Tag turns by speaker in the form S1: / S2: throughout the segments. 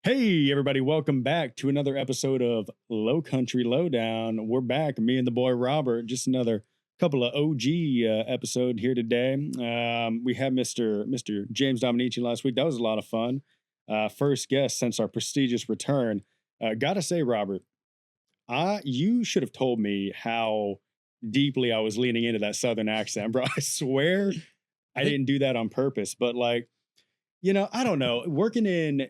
S1: Hey, everybody, welcome back to another episode of Lowcountry Lowdown. We're back, me and the boy Robert, just another couple of OG episode here today. We had Mr. James Dominici last week. That was a lot of fun. First guest since our prestigious return. Gotta say, Robert, you should have told me how deeply I was leaning into that Southern accent, bro. I swear I didn't do that on purpose, but like, I don't know. Working in,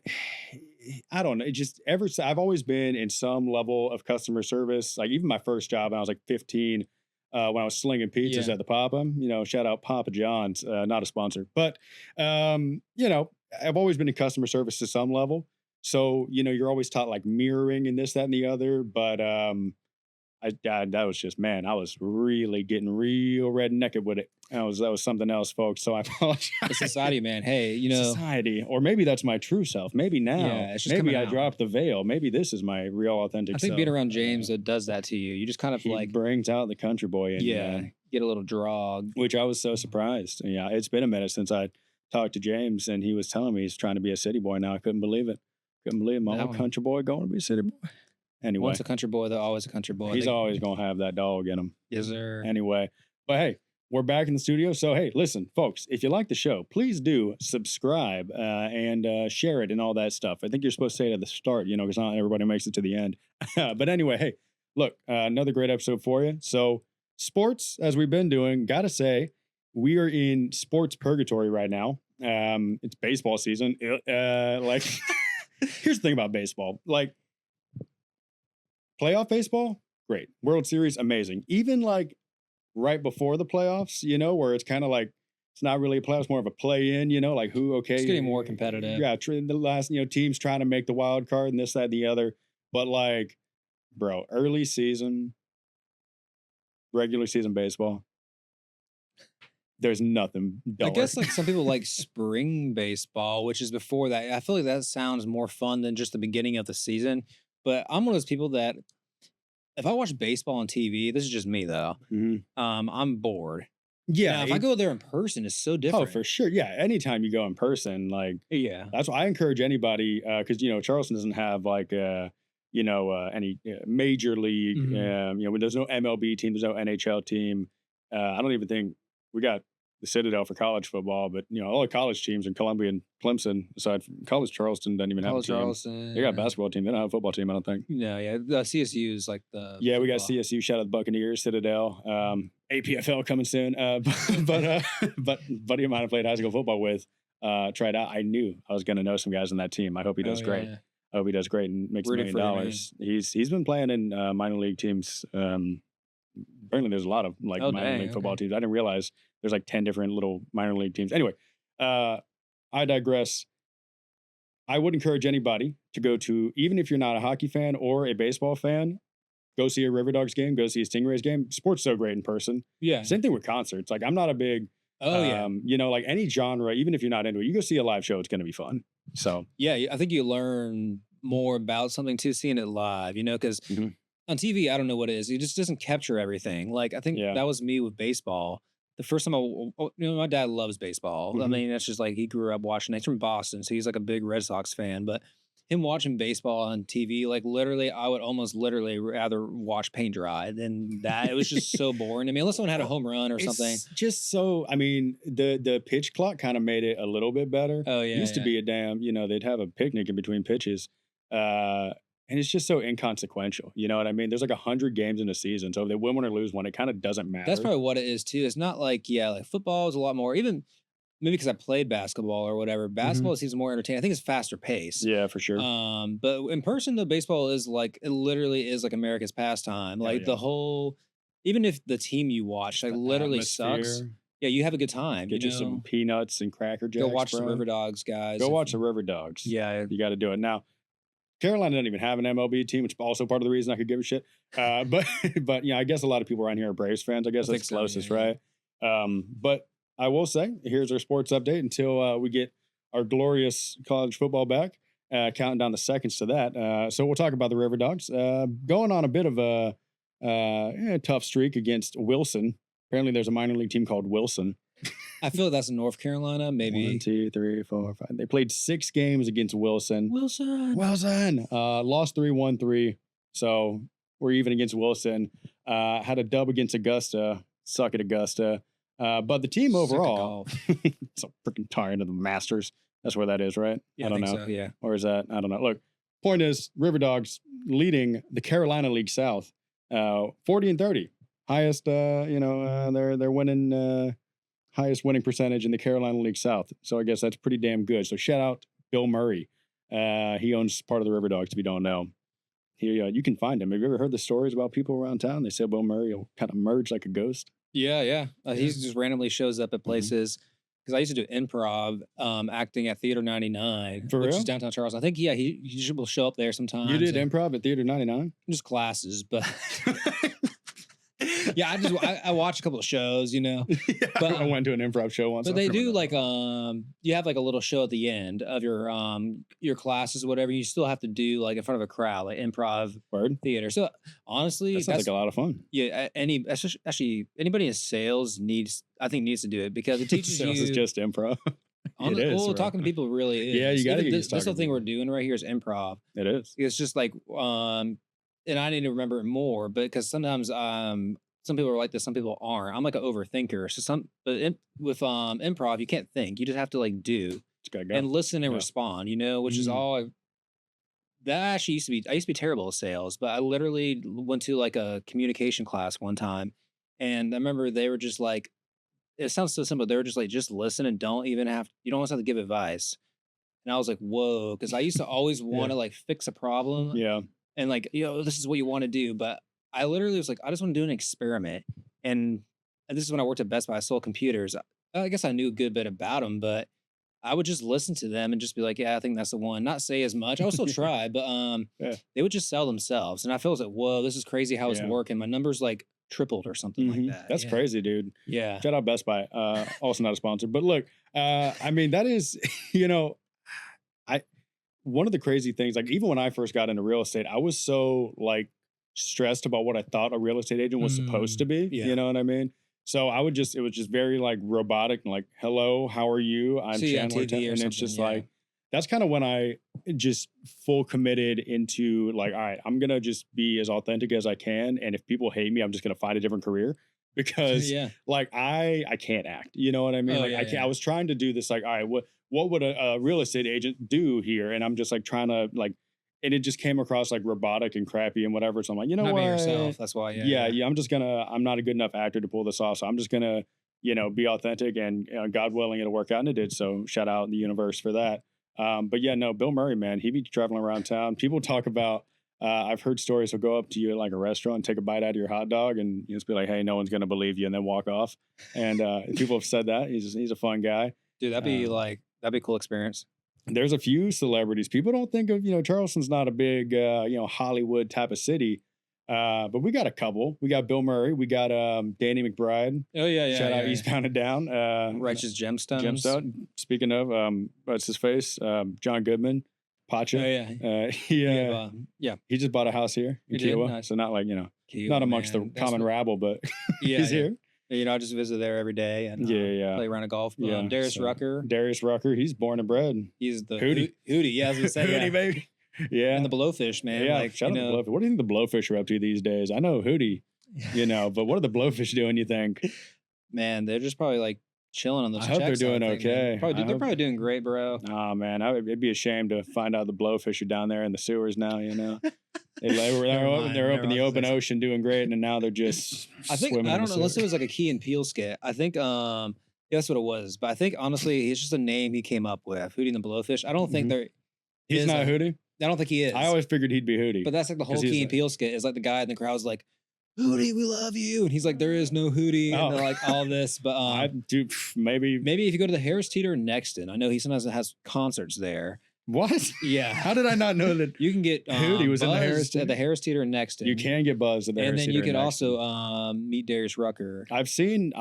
S1: I don't know. It just I've always been in some level of customer service. Like even my first job, when I was like 15, when I was slinging pizzas
S2: Yeah.
S1: at the Papa. Shout out Papa John's, not a sponsor, but I've always been in customer service to some level. So you're always taught like mirroring and this, that, and the other. But that was just, man, I was really getting real rednecked with it. That was something else, folks. So I apologize.
S2: The society, man. Hey,
S1: Society, or maybe that's my true self. Maybe now,
S2: yeah, it's just
S1: maybe
S2: coming
S1: I
S2: out.
S1: dropped the veil. Maybe this is my real authentic
S2: I think
S1: self.
S2: being around James that does that to you. You just kind of
S1: He
S2: like,
S1: brings out the country boy in you,
S2: yeah,
S1: man,
S2: get a little draw.
S1: which I was so surprised. Yeah, it's been a minute since I talked to James, and he was telling me he's trying to be a city boy now. I couldn't believe it. Couldn't believe it. My
S2: That
S1: old
S2: one.
S1: country boy going to be a city boy. Anyway,
S2: Once a country boy, though, always a country boy.
S1: he's always going to have that dog in him.
S2: Yes, sir.
S1: Anyway, but hey, we're back in the studio. So, hey, listen, folks, if you like the show, please do subscribe and share it and all that stuff. I think you're supposed to say it at the start, because not everybody makes it to the end. But anyway, hey, look, another great episode for you. So, sports, as we've been doing, got to say, we are in sports purgatory right now. It's baseball season. Like, here's the thing about baseball. Like, playoff baseball, great. World Series, amazing. Even like right before the playoffs, where it's kind of like it's not really a playoffs, more of a play in, like who, okay.
S2: It's getting more competitive.
S1: Yeah, the last, teams trying to make the wild card and this, that, and the other. But like, bro, early season, regular season baseball, there's nothing duller.
S2: I guess like some people like spring baseball, which is before that. I feel like that sounds more fun than just the beginning of the season. But I'm one of those people that if I watch baseball on TV, this is just me though.
S1: Mhm.
S2: I'm bored.
S1: Yeah.
S2: Now, if I go there in person, it's so different.
S1: Oh, for sure. Yeah. Anytime you go in person, like,
S2: Yeah.
S1: that's why I encourage anybody, because Charleston doesn't have like any major league. There's no MLB team, there's no NHL team. I don't even think we got the Citadel for college football, but all the college teams in Columbia and Clemson, aside from College Charleston, doesn't even have a
S2: College
S1: team.
S2: Charleston.
S1: They got a basketball team. They don't have a football team, I don't think.
S2: No, yeah. The CSU is like the
S1: Yeah, we got
S2: football.
S1: CSU. Shout out the Buccaneers, Citadel, APFL coming soon. But buddy of mine I played high school football with tried out. I knew I was going to know some guys on that team. I hope he does
S2: Oh,
S1: great.
S2: yeah.
S1: I hope he does great and makes $1
S2: Rooting
S1: million.
S2: for you, man.
S1: He's been playing in minor league teams. Apparently, there's a lot of like
S2: Oh,
S1: minor
S2: dang,
S1: league football
S2: okay.
S1: teams. I didn't realize there's like 10 different little minor league teams. Anyway, I digress. I would encourage anybody to go to, even if you're not a hockey fan or a baseball fan, go see a River Dogs game, go see a Stingrays game. Sports so great in person.
S2: Yeah.
S1: Same thing with concerts. Like I'm not a big,
S2: Oh, yeah.
S1: like any genre, even if you're not into it, you go see a live show, it's going to be fun. So
S2: Yeah. I think you learn more about something too, seeing it live, because
S1: Mhm.
S2: on TV, I don't know what it is. It just doesn't capture everything. Like, I think
S1: Yeah.
S2: that was me with baseball. The first time my dad loves baseball. I
S1: Mhm.
S2: mean, that's just like he grew up watching it. He's from Boston, so he's like a big Red Sox fan. But him watching baseball on TV, like literally, I would almost literally rather watch paint dry than that. It was just so boring to me, unless someone had a home run or something.
S1: It's just so, I mean, the pitch clock kind of made it a little bit better.
S2: Oh, yeah.
S1: Used to be a damn, they'd have a picnic in between pitches. And it's just so inconsequential. You know what I mean? There's like 100 games in a season. So if they win one or lose one, it kind of doesn't matter.
S2: That's probably what it is too. It's not like like football is a lot more. Even maybe because I played basketball or whatever. Basketball seems more entertaining. I think it's faster pace.
S1: Yeah, for sure.
S2: But in person, though, baseball is like it literally is like America's pastime. Like
S1: yeah.
S2: the whole, even if the team you watch like
S1: The
S2: literally sucks,
S1: atmosphere.
S2: yeah, you have a good time.
S1: Get you some peanuts and Cracker Jacks.
S2: Go watch some
S1: bro.
S2: River Dogs, guys.
S1: Go watch the River Dogs.
S2: Yeah,
S1: You got to do it. Now, Carolina doesn't even have an MLB team, which is also part of the reason I could give a shit. But I guess a lot of people around here are Braves fans. I guess
S2: I
S1: that's
S2: think so,
S1: closest,
S2: yeah.
S1: right? But I will say, here's our sports update until we get our glorious college football back, counting down the seconds to that. So we'll talk about the River Dogs. Going on a bit of a tough streak against Wilson. Apparently there's a minor league team called Wilson.
S2: I feel like that's in North Carolina,
S1: One,
S2: maybe.
S1: 2, 3, 4, 5. They played 6 games against Wilson.
S2: Wilson.
S1: Lost 3, won 3. So we're even against Wilson. Had a dub against Augusta. Suck at Augusta. But the team
S2: Suck at
S1: overall,
S2: golf.
S1: so freaking tired of the Masters. That's where that is, right?
S2: Yeah,
S1: I don't
S2: think
S1: know.
S2: so, yeah.
S1: Or is that? I don't know. Look, point is, River Dogs leading the Carolina League South, 40-30, highest. They're winning. Highest winning percentage in the Carolina League South. So I guess that's pretty damn good. So shout out Bill Murray. He owns part of the River Dogs, if you don't know. You can find him. Have you ever heard the stories about people around town? They say Bill Murray will kind of merge like a ghost.
S2: Yeah. He just randomly shows up at places. Because I used to do improv, acting at Theater 99,
S1: For
S2: which
S1: real?
S2: is downtown Charleston. I think, yeah, he will show up there sometimes.
S1: You did improv at Theater 99?
S2: Just classes, but yeah, I watched a couple of shows,
S1: Yeah,
S2: But
S1: I went to an improv show once.
S2: but
S1: I
S2: they do
S1: remember
S2: like
S1: that.
S2: you have like a little show at the end of your classes or whatever. You still have to do like in front of a crowd, like improv
S1: Word.
S2: theater. So honestly,
S1: That sounds like a lot of fun.
S2: yeah, actually anybody in sales needs to do it because it teaches
S1: Sales
S2: you
S1: is just improv. It is.
S2: well,
S1: right?
S2: talking to people really is.
S1: Yeah, you gotta
S2: Even
S1: get used to
S2: this whole
S1: talking to
S2: thing we're
S1: people.
S2: doing right here is improv.
S1: It is.
S2: It's just like and I need to remember it more, but because sometimes some people are like this, some people aren't. I'm like an overthinker. So with improv, you can't think. You just have to like do
S1: Just gotta go.
S2: and listen and
S1: Yeah.
S2: respond, which is
S1: Mm.
S2: all that actually I used to be terrible at sales, but I literally went to like a communication class one time. And I remember they were just like, it sounds so simple. They were just like, just listen and you don't always have to give advice. And I was like, whoa, because I used to always want to like fix a problem
S1: Yeah.
S2: and like, this is what you want to do. But I literally was like, I just want to do an experiment. And this is when I worked at Best Buy. I sold computers. I guess I knew a good bit about them, but I would just listen to them and just be like, yeah, I think that's the one. Not say as much. I would still try, but
S1: Yeah.
S2: they would just sell themselves. And I felt like, whoa, this is crazy how it's
S1: Yeah.
S2: working. My numbers like tripled or something
S1: Mhm.
S2: like that.
S1: That's
S2: Yeah.
S1: crazy, dude.
S2: Yeah.
S1: Shout out Best Buy. Also not a sponsor, but look, I mean, that is, one of the crazy things, like even when I first got into real estate, I was so like stressed about what I thought a real estate agent was supposed to be.
S2: yeah.
S1: You know what I mean? So it was just very like robotic and like, hello, how are you? I'm
S2: See you on
S1: Chandler.
S2: TV or
S1: And it's
S2: something,
S1: just
S2: yeah.
S1: like, that's kind of when I just full committed into like, all right, I'm going to just be as authentic as I can. And if people hate me, I'm just going to find a different career because
S2: yeah.
S1: like I can't act, you know what I mean?
S2: Oh,
S1: Like
S2: yeah,
S1: I can't,
S2: yeah.
S1: I was trying to do this like, all right, what would a real estate agent do here? And I'm just like trying to like, and it just came across like robotic and crappy and whatever. So I'm like, you know
S2: Not
S1: what?
S2: being yourself. That's why. Yeah.
S1: I'm not a good enough actor to pull this off. So I'm just gonna, be authentic and God willing, it'll work out. And it did. So shout out the universe for that. But yeah, no, Bill Murray, man, he be traveling around town. People talk about, I've heard stories. He'll go up to you at like a restaurant, take a bite out of your hot dog, and just be like, "Hey, no one's gonna believe you," and then walk off. And people have said that he's a fun guy.
S2: Dude, that'd be a cool experience.
S1: There's a few celebrities. People don't think of, Charleston's not a big, Hollywood type of city. But we got a couple. We got Bill Murray. We got Danny McBride.
S2: Oh yeah.
S1: Shout out
S2: yeah.
S1: Eastbound and Down.
S2: Righteous Gemstones.
S1: Gemstone. Speaking of, what's his face? John Goodman. Pacha.
S2: Oh yeah. Yeah.
S1: He just bought a house here in
S2: He did?
S1: Kiowa.
S2: Nice.
S1: So not like,
S2: Kiowa,
S1: not amongst
S2: man.
S1: the
S2: That's
S1: common
S2: what-
S1: rabble, but
S2: Yeah,
S1: he's
S2: yeah.
S1: here.
S2: I just visit there every day and
S1: Yeah.
S2: play around a golf.
S1: Yeah,
S2: Darius
S1: so-
S2: Rucker.
S1: Darius Rucker. He's born and bred.
S2: He's the
S1: Hootie.
S2: Hootie. Yeah, I was gonna say
S1: Hootie,
S2: yeah.
S1: baby. Yeah.
S2: And the Blowfish, man.
S1: Yeah,
S2: Like,
S1: shout out to Blowfish. What do you think the Blowfish are up to these days? I know Hootie, but what are the Blowfish doing, you think?
S2: man, they're just probably like chilling on those.
S1: I hope they're
S2: checks,
S1: doing
S2: think, man.
S1: okay.
S2: Probably,
S1: I
S2: they're
S1: hope-
S2: probably doing great, bro.
S1: Oh, man, it'd be a shame to find out the Blowfish are down there in the sewers now, They're up in the open ocean doing great, and now they're just
S2: I think
S1: swimming
S2: I
S1: in
S2: don't
S1: the
S2: know unless
S1: sewer.
S2: it was like a Key and Peele skit. I think yeah, that's what it was. But I think honestly, it's just a name he came up with, Hootie and the Blowfish. I don't think
S1: Mhm.
S2: they're.
S1: He's
S2: is
S1: not
S2: a-
S1: Hootie?
S2: I don't think he is.
S1: I always figured he'd be Hootie.
S2: But that's like the whole
S1: 'Cause he's
S2: Key and
S1: like-
S2: Peele skit is like the guy in the crowd's like, Hootie, we love you, and he's like, there is no Hootie,
S1: Oh.
S2: and they're like all this. But
S1: maybe.
S2: maybe if you go to the Harris Teeter in Nexton, I know he sometimes has concerts there.
S1: What?
S2: Yeah,
S1: How did I not know that?
S2: you can get
S1: Hootie was in the Harris
S2: buzzed at the Harris Teeter in Nexton.
S1: You can get buzzed at the
S2: and
S1: Harris
S2: then
S1: Theater
S2: you
S1: in
S2: could
S1: Nexton.
S2: also meet Darius Rucker.
S1: I've seen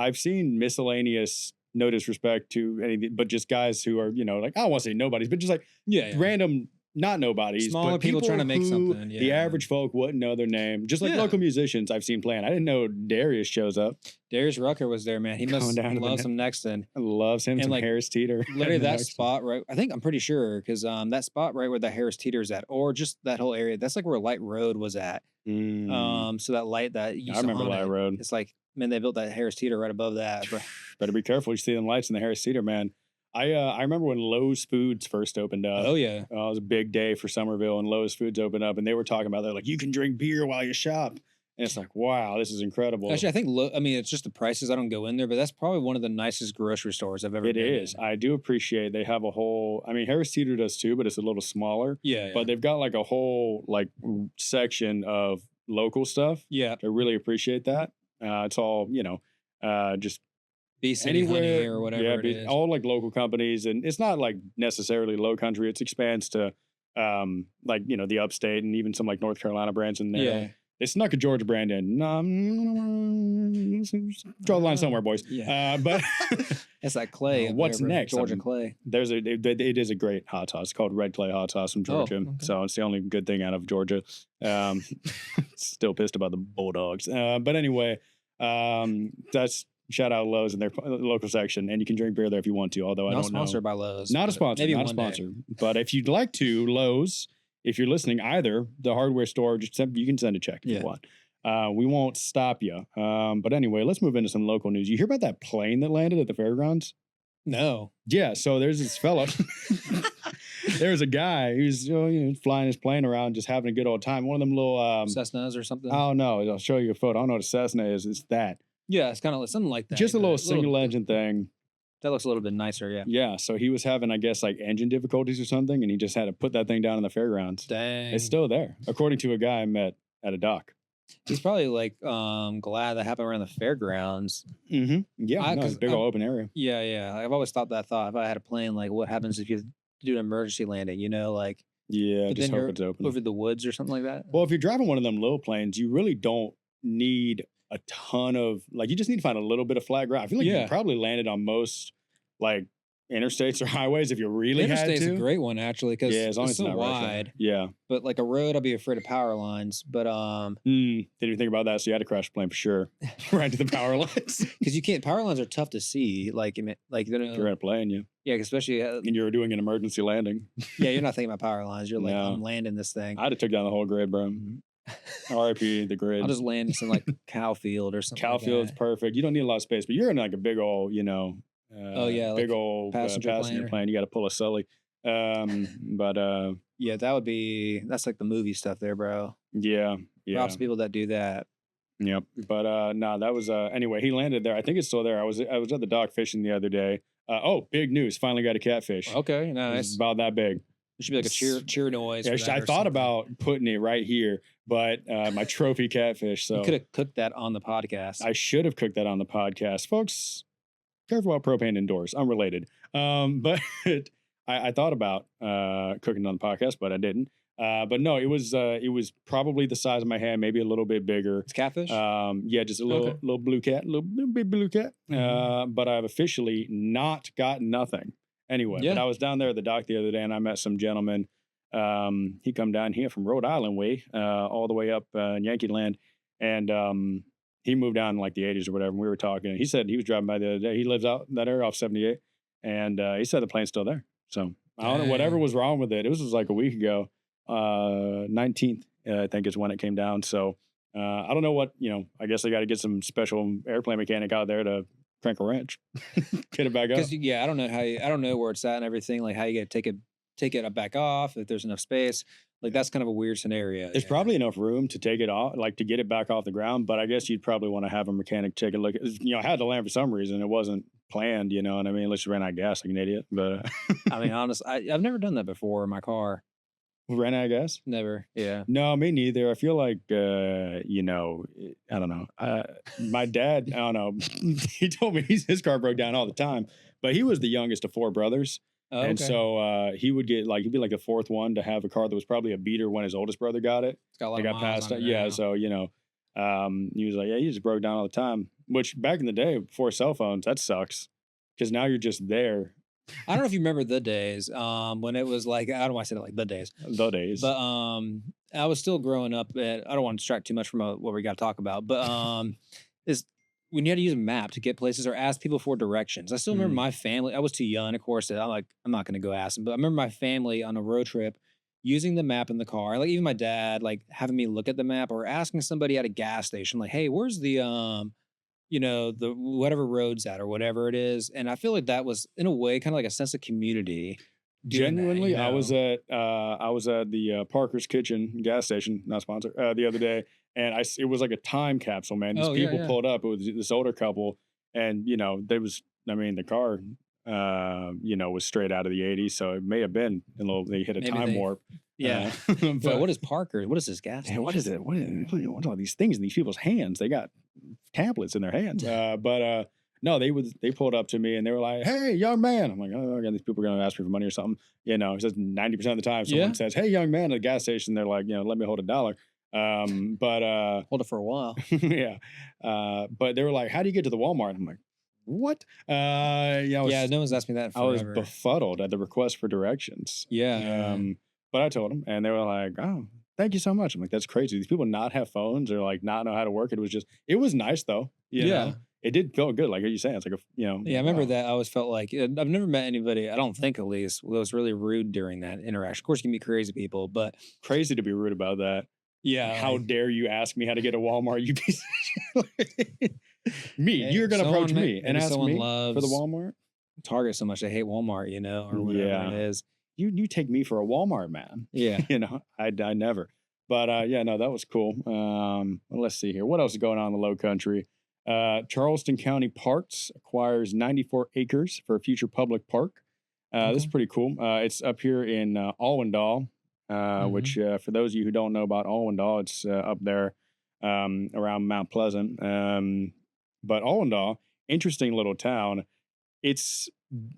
S1: miscellaneous, no disrespect to anything, but just guys who are, like, I don't want to say nobodies, but just like
S2: Yeah,
S1: random not nobodies,
S2: Smaller
S1: but
S2: people trying to make
S1: who
S2: something,
S1: the
S2: yeah.
S1: average folk wouldn't know their name. Just like
S2: Yeah.
S1: local musicians I've seen playing. I didn't know Darius shows up.
S2: Darius Rucker was there, man. He
S1: Going
S2: must
S1: down to the
S2: love
S1: ne-
S2: some Nexton.
S1: Loves him
S2: And,
S1: some
S2: like,
S1: Harris Teeter.
S2: Literally
S1: and the
S2: that
S1: next
S2: spot, right? I'm pretty sure because that spot right where the Harris Teeter's at, or just that whole area, that's like where Light Road was at. So that light that you
S1: I
S2: saw
S1: remember
S2: on
S1: Light
S2: it,
S1: Road.
S2: it's like, man, they built that Harris Teeter right above that, bro.
S1: Better be careful. You see them lights in the Harris Teeter, man. I remember when Lowe's Foods first opened up.
S2: Oh yeah.
S1: It was a big day for Somerville, and Lowe's Foods opened up, and they were talking about they're like, you can drink beer while you shop, and it's like, wow, this is incredible.
S2: Actually, I think it's just the prices. I don't go in there, but that's probably one of the nicest grocery stores I've ever
S1: It
S2: been
S1: is.
S2: in.
S1: I do appreciate they have a whole. I mean, Harris Teeter does too, but it's a little smaller.
S2: Yeah,
S1: But they've got like a whole like section of local stuff.
S2: yeah.
S1: I really appreciate that. It's all just
S2: Bee City Honey or whatever it is.
S1: all like local companies, and it's not like necessarily Lowcountry. It expands to like the upstate and even some like North Carolina brands in there.
S2: Yeah.
S1: They snuck a Georgia brand in. Draw the line somewhere, boys.
S2: Yeah.
S1: But
S2: It's like clay. up
S1: what's
S2: there, bro.
S1: next?
S2: Georgia clay.
S1: it is a great hot sauce. It's called Red Clay hot sauce from Georgia.
S2: okay.
S1: So it's the only good thing out of Georgia. Still pissed about the Bulldogs. But anyway, that's shout out Lowe's in their local section, and you can drink beer there if you want to. Although I
S2: Not
S1: don't know.
S2: sponsored by Lowe's.
S1: Not a
S2: but
S1: sponsor.
S2: Maybe
S1: Not a
S2: one day.
S1: sponsor. But if you'd like to, Lowe's, if you're listening, either the hardware store, you can send a check if
S2: Yeah.
S1: you want. We won't stop you. But anyway, let's move into some local news. You hear about that plane that landed at the fairgrounds?
S2: No.
S1: Yeah. So there's this fella. There's a guy who's flying his plane around, just having a good old time. One of them little
S2: Cessnas or something.
S1: oh no, I'll show you a photo. I don't know what a Cessna is. It's that.
S2: Yeah, it's kind of like something like that.
S1: Just a little
S2: but
S1: single engine thing.
S2: That looks a little bit nicer. Yeah.
S1: Yeah. So he was having, I guess, like engine difficulties or something, and he just had to put that thing down in the fairgrounds.
S2: Dang.
S1: It's still there, according to a guy I met at a dock.
S2: He's probably like glad that happened around the fairgrounds.
S1: Mm-hmm. Yeah, it's a big old open area.
S2: Yeah, yeah. I've always thought if I had a plane, like what happens if you do an emergency landing? Like
S1: Yeah,
S2: but
S1: just
S2: then
S1: hope it's open.
S2: over the woods or something like that.
S1: Well, if you're driving one of them little planes, you really don't need a ton of you just need to find a little bit of flat ground. I feel like you
S2: Yeah.
S1: probably landed on most like interstates or highways if you really had
S2: Interstate's
S1: to.
S2: a great one actually because
S1: Yeah, as long as
S2: it's
S1: it's
S2: so
S1: not rushing.
S2: wide.
S1: Yeah.
S2: But like a road, I'll be afraid of power lines. But
S1: Didn't even think about that. So you had to crash the plane for sure, right to the power lines.
S2: because you can't, power lines are tough to see. Like they're
S1: If you're in a plane, yeah,
S2: yeah, especially
S1: and you were doing an emergency landing.
S2: yeah, you're not thinking about power lines. You're like,
S1: No.
S2: I'm landing this thing.
S1: I'd have took down the whole grid, bro. RIP the grid.
S2: I'll just land in some like cow field or something.
S1: Cowfield's
S2: like that.
S1: perfect. You don't need a lot of space, but you're in like a big old,
S2: Oh, yeah,
S1: big
S2: like
S1: old
S2: passenger
S1: passenger
S2: plane.
S1: plane. You got to pull a Sully. But
S2: Yeah, that's like the movie stuff there, bro.
S1: yeah,
S2: Props to people that do that.
S1: yep. But no, that was anyway. He landed there. I think it's still there. I was at the dock fishing the other day. Oh, big news! Finally got a catfish.
S2: Okay,
S1: It's
S2: nice.
S1: about that big.
S2: It should be like a cheer noise.
S1: Yeah,
S2: for that
S1: I
S2: or
S1: thought
S2: something.
S1: about putting it right here, but my trophy catfish. So
S2: You could have cooked that on the podcast.
S1: I should have cooked that on the podcast, folks. Careful about propane indoors. Unrelated. But I thought about cooking it on the podcast, but I didn't. But no, it was probably the size of my hand, maybe a little bit bigger.
S2: It's catfish.
S1: Yeah, just a little
S2: Okay.
S1: little blue cat, little big blue cat. But I've officially not got nothing. Anyway,
S2: Yeah.
S1: but I was down there at the dock the other day, and I met some gentleman. He come down here from Rhode Island way, all the way up in Yankee Land, and he moved down in like the 80s or whatever. And we were talking. He said he was driving by the other day. He lives out that area off 78, and he said the plane's still there. So I don't know whatever
S2: Dang.
S1: was wrong with it. It was like a week ago. 19th, I think is when it came down. So I don't know what, I guess I got to get some special airplane mechanic out there to crank a wrench, get it back up.
S2: Because I don't know I don't know where it's at and everything. Like how you got to take it back off if there's enough space. Like that's kind of a weird scenario.
S1: There's
S2: yeah.
S1: probably enough room to take it off, like to get it back off the ground. But I guess you'd probably want to have a mechanic take a look. I had to land for some reason. It wasn't planned, you know what I mean? Unless you ran out of gas like an idiot. But
S2: I mean, honest, I've never done that before in my car.
S1: ran out of gas?
S2: Never. Yeah.
S1: No, me neither. I feel like, I don't know. My dad, I don't know. He told me his car broke down all the time, but he was the youngest of 4 brothers.
S2: Oh,
S1: And
S2: okay.
S1: so he'd be like the 4th one to have a car that was probably a beater when his oldest brother got it.
S2: It's got a lot
S1: They
S2: of
S1: got
S2: miles
S1: passed.
S2: on it
S1: Yeah.
S2: now.
S1: So, he was like, yeah, he just broke down all the time, which back in the day before cell phones, that sucks. Because now you're just there
S2: I don't know if you remember the days when it was like, I don't want to say it like the days,
S1: The days.
S2: but I was still growing up. I don't want to distract too much from what we got to talk about, but is when you had to use a map to get places or ask people for directions. I still remember
S1: Mm.
S2: my family. I was too young, of course. I'm not going to go ask them, but I remember my family on a road trip using the map in the car. Like even my dad, like having me look at the map or asking somebody at a gas station, like, "Hey, where's the the whatever road's at or whatever it is." And I feel like that was in a way kind of like a sense of community doing that,
S1: Genuinely, I was at the Parker's Kitchen gas station, not sponsored, the other day, and it was like a time capsule, man. These
S2: Oh yeah,
S1: people
S2: yeah.
S1: pulled up. It was this older couple, and there was, I mean, the car, was straight out of the '80s, so it may have been a little. They hit a
S2: Maybe
S1: time
S2: they
S1: warp,
S2: yeah. But
S1: but
S2: what is Parker? What is this gas
S1: man, what
S2: station?
S1: is it? What are all these things in these people's hands? They got tablets in their hands. But no, they pulled up to me and they were like, "Hey, young man." I'm like, "Oh, again, these people are going to ask me for money or something." He says 90% of the time
S2: Yeah.
S1: someone says, "Hey, young man," at a gas station. They're like, "Let me hold $1." But
S2: Hold it for a while.
S1: yeah, but they were like, "How do you get to the Walmart?" I'm like, "What?"
S2: Yeah, no one's asked me that in
S1: I was
S2: forever.
S1: befuddled at the request for directions.
S2: Yeah, yeah.
S1: But I told them, and they were like, "Oh, thank you so much." I'm like, "That's crazy. These people not have phones or like not know how to work it." It was nice though.
S2: Yeah.
S1: It did feel good. Like you saying, it's like
S2: Yeah, I
S1: like
S2: remember
S1: wow,
S2: that. I always felt like I've never met anybody, I don't think at least, that was really rude during that interaction. Of course, you can meet crazy people, but
S1: crazy to be rude about that.
S2: yeah,
S1: How
S2: like
S1: dare you ask me how to get to Walmart? You piece of shit. Me,
S2: eh,
S1: you're gonna approach me and
S2: maybe
S1: ask
S2: someone
S1: me for the
S2: loves
S1: Walmart?
S2: Target so much they hate Walmart, or whatever it
S1: Yeah,
S2: is.
S1: you take me for a Walmart man.
S2: Yeah.
S1: I never. But yeah, no, that was cool. Well, let's see here. What else is going on in the Low Country? Charleston County Parks acquires 94 acres for a future public park. This is
S2: Okay.
S1: pretty cool. It's up here in Allendale, which
S2: Mhm.
S1: for those of you who don't know about Allendale, it's up there around Mount Pleasant. But Allendale, interesting little town. It's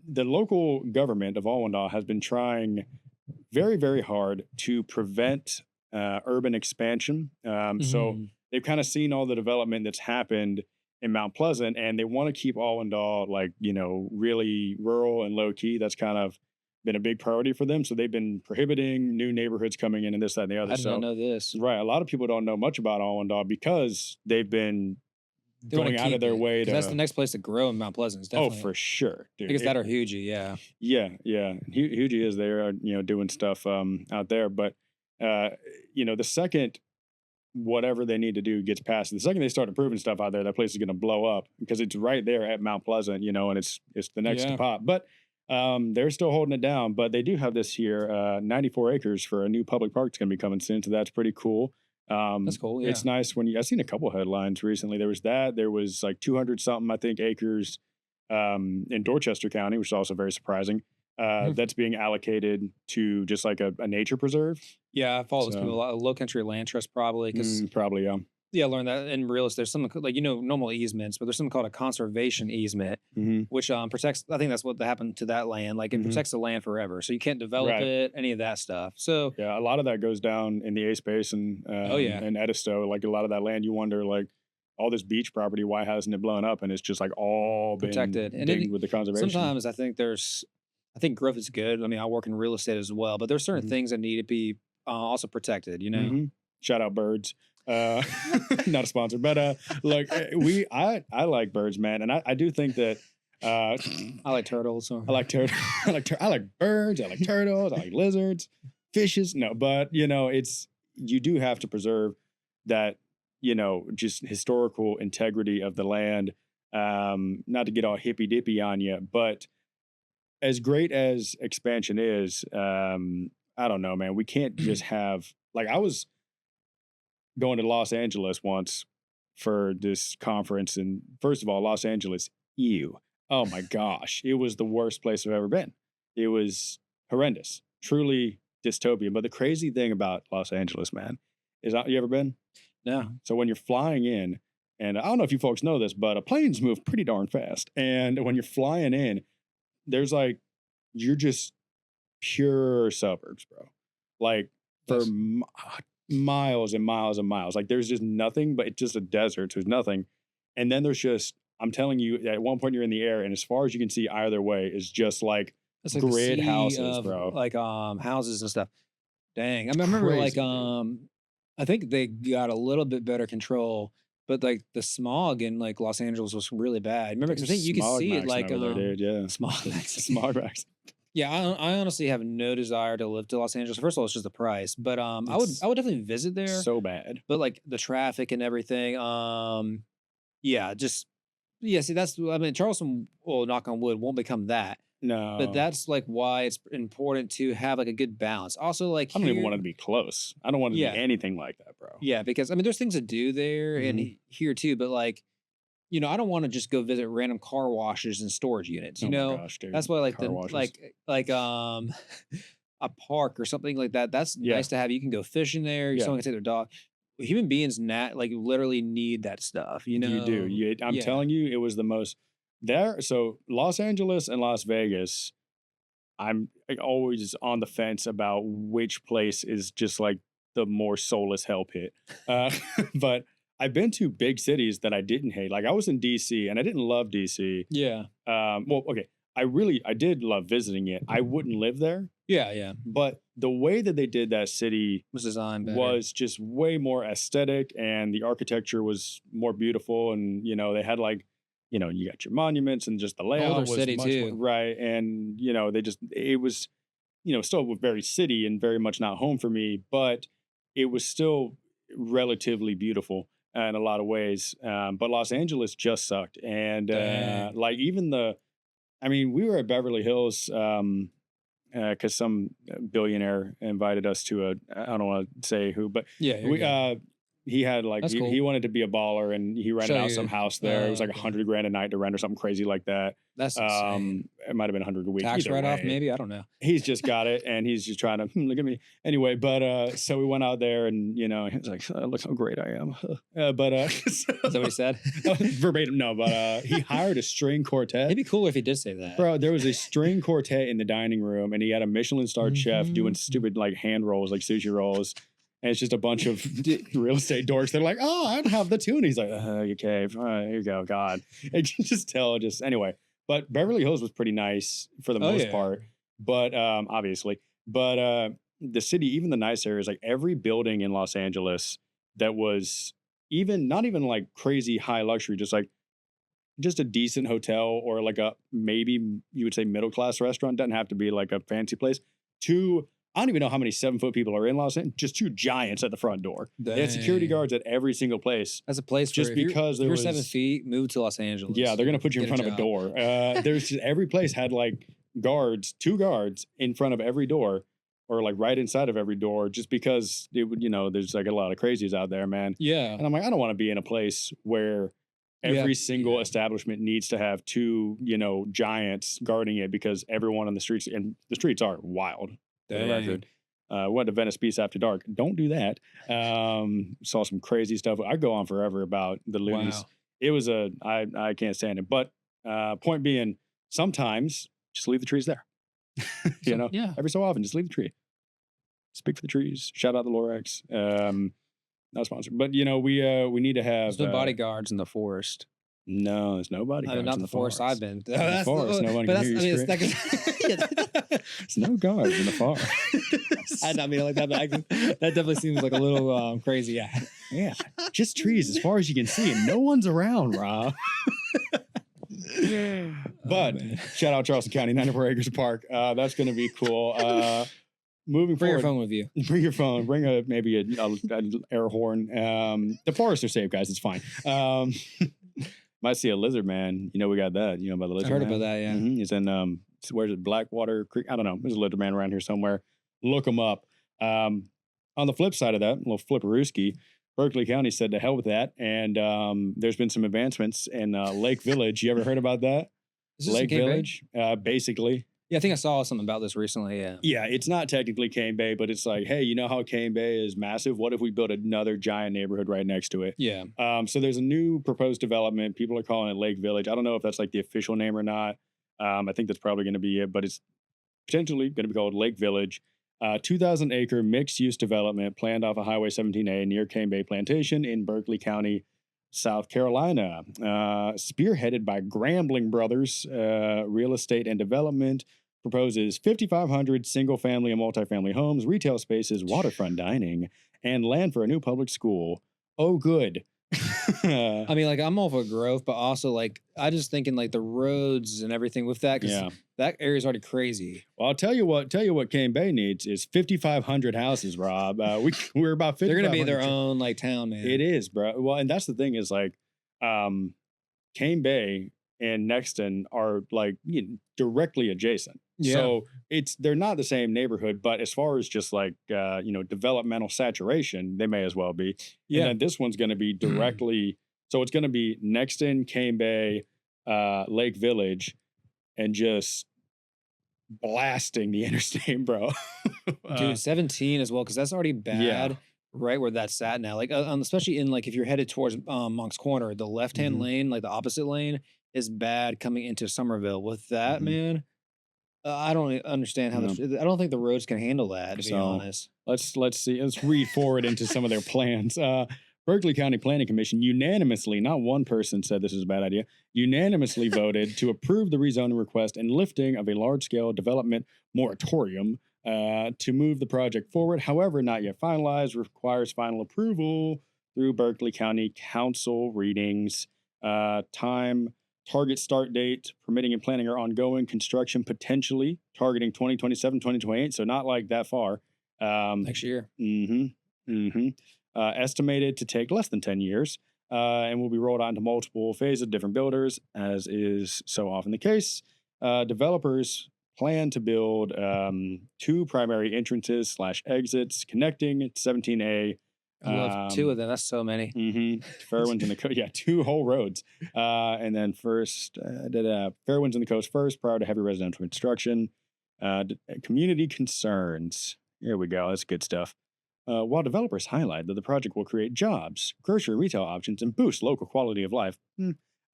S1: the local government of Allendale has been trying very, very hard to prevent urban expansion. So
S2: Mhm.
S1: they've kind of seen all the development that's happened in Mount Pleasant, and they want to keep Allendale like really rural and low key. That's kind of been a big priority for them. So they've been prohibiting new neighborhoods coming in and this, that, and the other.
S2: I did not
S1: So
S2: know this.
S1: right, a lot of people don't know much about Allendale because they've been
S2: They wanna
S1: going out of
S2: keep
S1: their
S2: it
S1: way
S2: because that's the
S1: to.
S2: next place to grow in Mount Pleasant. It's
S1: Oh,
S2: definitely
S1: for sure,
S2: I
S1: dude.
S2: guess that or Hugie, yeah.
S1: Yeah, yeah. Huge is there, doing stuff out there. But the second whatever they need to do gets passed, the second they start approving stuff out there, that place is going to blow up because it's right there at Mount Pleasant, and it's the next to
S2: Yeah.
S1: pop. But they're still holding it down. But they do have this here, 94 acres for a new public park that's going to be coming soon. So that's pretty cool.
S2: That's cool, yeah.
S1: It's nice when I've seen a couple headlines recently. There was like 200 something, I think, acres in Dorchester County, which is also very surprising.
S2: Mhm.
S1: That's being allocated to just like a nature preserve.
S2: Yeah, I follow those people
S1: So
S2: a lot. Low Country Land Trust probably because
S1: probably, yeah.
S2: yeah, I learned that in real estate. There's something like normal easements, but there's something called a conservation easement,
S1: Hmm.
S2: which protects. I think that's what happened to that land. Like it
S1: Hmm.
S2: protects the land forever, so you can't develop
S1: Right.
S2: it, any of that stuff. So,
S1: Yeah. A lot of that goes down in the Ace Basin
S2: oh yeah,
S1: and Edisto. Like a lot of that land, you wonder, like, all this beach property, why hasn't it blown up? And it's just like all been
S2: protected, and
S1: dinged with the conservation.
S2: sometimes I think growth is good. I mean, I work in real estate as well, but there's certain
S1: Hmm.
S2: things that need to be also protected.
S1: Hmm. Shout out birds. Uh, not a sponsor, but I like birds, man, and I do think that uh,
S2: I like turtles.
S1: I like turtles. I like birds. I like turtles. I like lizards, fishes. No, but you do have to preserve that just historical integrity of the land. Not to get all hippy dippy on you, but as great as expansion is, I don't know, man. We can't just have like I was going to Los Angeles once for this conference, and first of all, Los Angeles, ew. Oh my gosh, it was the worst place I've ever been. It was horrendous, truly dystopian. But the crazy thing about Los Angeles, man, is you ever been?
S2: No,
S1: So when you're flying in, and I don't know if you folks know this, but planes move pretty darn fast. And when you're flying in, there's like you're just pure suburbs, bro. Like for
S2: that's
S1: miles and miles and miles. Like there's just nothing, but it's just a desert. There's nothing. And then there's just I'm telling you, at one point you're in the air, and as far as you can see, either way is just like
S2: It's like the
S1: grid
S2: sea
S1: houses,
S2: of
S1: bro.
S2: like houses and stuff. Dang. I remember like
S1: Crazy, dude.
S2: I think they got a little bit better control, but like the smog in like Los Angeles was really bad. Remember, because I
S1: There's
S2: think you could
S1: smog
S2: see it
S1: maxing
S2: like
S1: over there, dude. Yeah,
S2: smog max.
S1: smog max.
S2: Yeah, I honestly have no desire to live to Los Angeles. First of all, it's just the price, but
S1: It's
S2: I would definitely visit there.
S1: so bad.
S2: But like the traffic and everything, yeah, just yeah. See, that's I mean, Charleston, well, knock on wood, won't become that. But
S1: No,
S2: that's like why it's important to have like a good balance. Also, like
S1: I don't even want
S2: here,
S1: it to be close. I don't want it to be
S2: yeah,
S1: anything like that, bro.
S2: yeah, because I mean, there's things to do there and
S1: Mhm.
S2: here too, but like, I don't want to just go visit random car washes and storage units.
S1: Oh my gosh,
S2: That's
S1: dude.
S2: why like
S1: Car
S2: the
S1: washes.
S2: like a park or something like that. That's
S1: Yeah,
S2: nice to have. You can go fishing there.
S1: yeah.
S2: Someone can take their dog. Human beings like literally need that stuff.
S1: You do. I'm
S2: Yeah.
S1: telling you, it was the most there. So Los Angeles and Las Vegas, I'm like, always on the fence about which place is just like the more soulless hell pit. Uh, but I've been to big cities that I didn't hate. Like I was in DC and I didn't love DC.
S2: Yeah.
S1: Well, okay, I did love visiting it. I wouldn't live there,
S2: Yeah. Yeah.
S1: but the way that they did that city
S2: Was designed better.
S1: was just way more aesthetic, and the architecture was more beautiful. And they had like, you got your monuments, and just the layout
S2: Older
S1: was
S2: city
S1: much more
S2: too.
S1: right. And it was still very city and very much not home for me, but it was still relatively beautiful in a lot of ways. But Los Angeles just sucked, and
S2: Dang.
S1: like even I mean, we were at Beverly Hills. Because some billionaire invited us to I don't want to say who, but
S2: Yeah. You're
S1: we
S2: good.
S1: he had like
S2: That's
S1: he
S2: cool.
S1: wanted to be a baller, and he rented
S2: Show
S1: out
S2: you.
S1: some house there. It was like
S2: Okay.
S1: $100 a night to rent or something crazy like that.
S2: That's insane.
S1: It might have been 100 a week.
S2: Tax
S1: Either
S2: write off,
S1: way,
S2: maybe. I don't know.
S1: he's just got it, and he's just trying to look at me anyway. But so we went out there, and he was like, "Look how great I am." But
S2: Is that what he said?
S1: verbatim, no. But he hired a string quartet.
S2: It'd be cooler if he did say that.
S1: Bro, there was a string quartet in the dining room, and he had a Michelin starred chef doing
S2: Mhm.
S1: stupid like hand rolls, like sushi rolls. And it's just a bunch of real estate dorks. They're like, "Oh, I don't have the tune." He's like, "You cave. Here you go, God." And you can just tell, anyway. But Beverly Hills was pretty nice for the
S2: Oh
S1: most
S2: yeah.
S1: part. But obviously, but the city, even the nice areas, like every building in Los Angeles that was even not even like crazy high luxury, just a decent hotel, or like a maybe you would say middle class restaurant. Doesn't have to be like a fancy place. Two, I don't even know how many 7 foot people are in Los Angeles. Just two giants at the front door. They had security
S2: Dang.
S1: guards at every single place.
S2: That's a place
S1: Just
S2: for if
S1: because
S2: if
S1: there
S2: you're
S1: was
S2: 7 feet, move to Los Angeles.
S1: Yeah, they're gonna put you in
S2: Get a
S1: front of a
S2: job.
S1: door. There's just every place had like two guards in front of every door, or like right inside of every door, just because it would, there's like a lot of crazies out there, man.
S2: Yeah.
S1: And I'm like, I don't want to be in a place where
S2: Yeah.
S1: every single
S2: Yeah.
S1: establishment needs to have two, giants guarding it, because everyone on the streets, and the streets are wild, for the
S2: Dang.
S1: record. Went to Venice Beach after dark. Don't do that. Saw some crazy stuff. I go on forever about the loonies.
S2: Wow.
S1: It was I can't stand it. But point being, sometimes just leave the trees there.
S2: Yeah.
S1: Every so often, just leave the tree. Speak for the trees. Shout out the Lorax. Not sponsored, but we need to have
S2: There's no bodyguards in the forest.
S1: No, there's nobody.
S2: I mean, not the forest I've been. That's
S1: forest, no one
S2: but
S1: can
S2: that's,
S1: hear you
S2: I mean,
S1: There's no guards in the forest.
S2: I did not mean it like that, but that definitely seems like a little crazy. Yeah.
S1: Yeah, just trees as far as you can see, and no one's around, Rob. But
S2: man.
S1: shout out Charleston County, 94 Acres Park. That's going to be cool. Moving
S2: Bring your
S1: forward,
S2: phone with you.
S1: bring your phone. Bring maybe an air horn. The forests are safe, guys. It's fine. Might see a lizard man. We got that. About the
S2: I
S1: lizard
S2: heard
S1: man.
S2: about that. Yeah.
S1: Mhm. He's in where's it? Blackwater Creek. I don't know. There's a lizard man around here somewhere. Look him up. On the flip side of that, little flipperooski, Berkeley County said to hell with that, and there's been some advancements in Lake Village. You ever heard about that?
S2: Is this in
S1: Lake
S2: Cape Bay?
S1: Village, basically.
S2: Yeah, I think I saw something about this recently. Yeah.
S1: Yeah, it's not technically Cane Bay, but it's like, hey, you know how Cane Bay is massive? What if we built another giant neighborhood right next to it?
S2: Yeah.
S1: So there's a new proposed development. People are calling it Lake Village. I don't know if that's like the official name or not. I think that's probably going to be it, but it's potentially going to be called Lake Village. 2,000-acre mixed-use development planned off of Highway 17A near Cane Bay Plantation in Berkeley County. South Carolina, spearheaded by Grambling Brothers Real Estate and Development, proposes 5,500 single family and multifamily homes, retail spaces, waterfront dining, and land for a new public school. Oh, good.
S2: I mean, like, I'm all for growth, but also, like, I just thinking, like, the roads and everything with that, because
S1: Yeah.
S2: that area's already crazy.
S1: Well, I'll tell you what Cane Bay needs is 5,500 houses, Rob. We're about 5,500.
S2: They're going to be their own, like, town, man.
S1: It is, bro. Well, and that's the thing is like, Cane Bay and Nexton are like directly adjacent.
S2: Yeah.
S1: So they're not the same neighborhood, but as far as just like developmental saturation, they may as well be.
S2: Yeah.
S1: And then this one's going to be directly. So it's going to be Nexton, Cane Bay, Lake Village, and just blasting the interstate, bro.
S2: Dude, 17 as well, because that's already bad. Right where that's at now, like especially in like if you're headed towards Monk's Corner, the left hand lane, like the opposite lane, is bad coming into Somerville. With that, man, I don't understand how. I don't think the roads can handle that. To be honest,
S1: let's see. Let's read forward into some of their plans. Berkeley County Planning Commission unanimously, not one person said this is a bad idea, unanimously voted to approve the rezoning request and lifting of a large-scale development moratorium to move the project forward. However, not yet finalized, requires final approval through Berkeley County Council readings. Time, target start date, permitting and planning are ongoing. Construction potentially targeting 2027, 2028. So not like that far.
S2: Next year.
S1: Estimated to take less than 10 years and will be rolled out into multiple phases of different builders, as is so often the case. Developers plan to build 2 primary entrances / exits connecting 17A.
S2: I love 2 of them. That's so many.
S1: Fairwinds in the coast. Yeah, 2 whole roads. And then first, Fairwinds in the coast first prior to heavy residential construction. Community concerns. Here we go. That's good stuff. While developers highlight that the project will create jobs, grocery retail options, and boost local quality of life,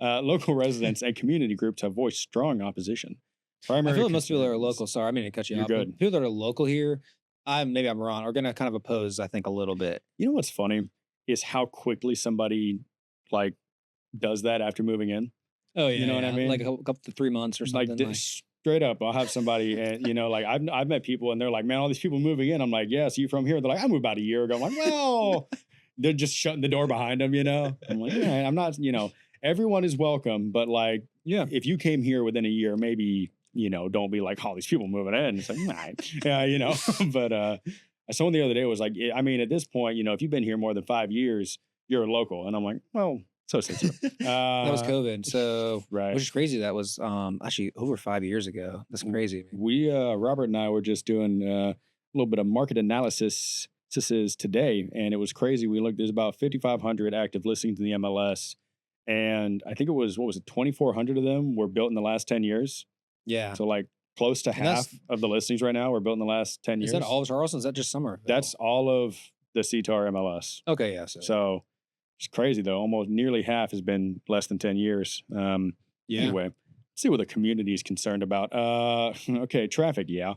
S1: local residents and community groups have voiced strong opposition.
S2: I feel like most people that are local. Sorry, I mean to cut you off.
S1: Good.
S2: People that are local here, maybe I'm wrong, are going to kind of oppose, I think, a little bit.
S1: You know what's funny is how quickly somebody like does that after moving in.
S2: Oh yeah,
S1: you know what I mean?
S2: Like a couple to 3 months or something.
S1: Like straight up, I'll have somebody, and like I've met people, and they're like, "Man, all these people moving in." I'm like, "Yeah, so you from here?" They're like, "I moved about a year ago." I'm like, "Well," they're just shutting the door behind them. I'm like, "Yeah, I'm not." Everyone is welcome, but like, if you came here within a year, maybe don't be like, "All these people moving in." It's like, nah, But someone the other day was like, I mean, at this point, if you've been here more than 5 years, you're a local, and I'm like, well. So sensitive.
S2: That was COVID. So,
S1: right.
S2: Which is crazy. That was actually over 5 years ago. That's crazy.
S1: We, Robert and I were just doing a little bit of market analysis today, and it was crazy. We looked, there's about 5,500 active listings in the MLS, and I think it was, 2,400 of them were built in the last 10 years.
S2: Yeah.
S1: So like close to half of the listings right now were built in the last 10 years.
S2: Is that all of Charleston? Is that just Somerville?
S1: That's all of the CTAR MLS.
S2: Okay, yeah.
S1: So it's crazy though. Almost nearly half has been less than 10 years. Anyway, let's see what the community is concerned about. Okay, traffic. Yeah.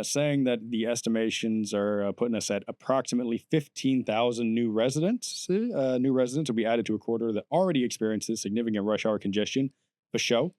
S1: Saying that the estimations are putting us at approximately 15,000 new residents. New residents will be added to a corridor that already experiences significant rush hour congestion for show.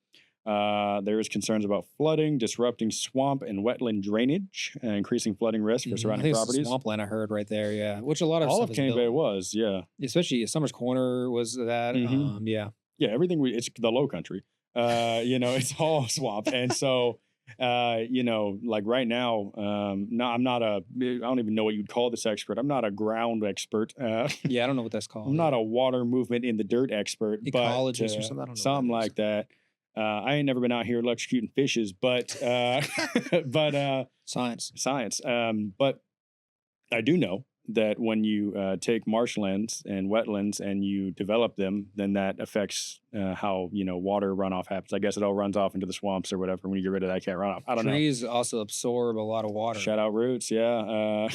S1: There is concerns about flooding, disrupting swamp and wetland drainage, and increasing flooding risk for surrounding properties.
S2: Swampland, I heard right there, yeah. Which a lot of
S1: all
S2: stuff
S1: of Cane Bay was, yeah.
S2: Especially Summers Corner was that, yeah.
S1: Yeah, everything. It's the Lowcountry. It's all swamp, and so like right now, no, I don't even know what you'd call this expert. I'm not a ground expert.
S2: Yeah, I don't know what that's called.
S1: I'm not a water movement in the dirt expert,
S2: ecologist or something. I don't know
S1: something like that. I ain't never been out here electrocuting fishes, but science. But I do know that when you take marshlands and wetlands and you develop them, then that affects how water runoff happens. I guess it all runs off into the swamps or whatever. When you get rid of that, can't run off. I don't know.
S2: Trees also absorb a lot of water.
S1: Shout out roots, yeah.